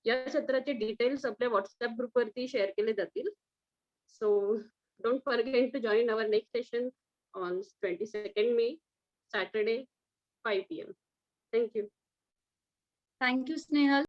या सत्राचे डिटेल्स आपल्या व्हॉट्सअप ग्रुपवरती शेअर केले जातील. So don't forget to join our next session on 22nd May, Saturday, 5 p.m. Thank you. Thank you Snehal.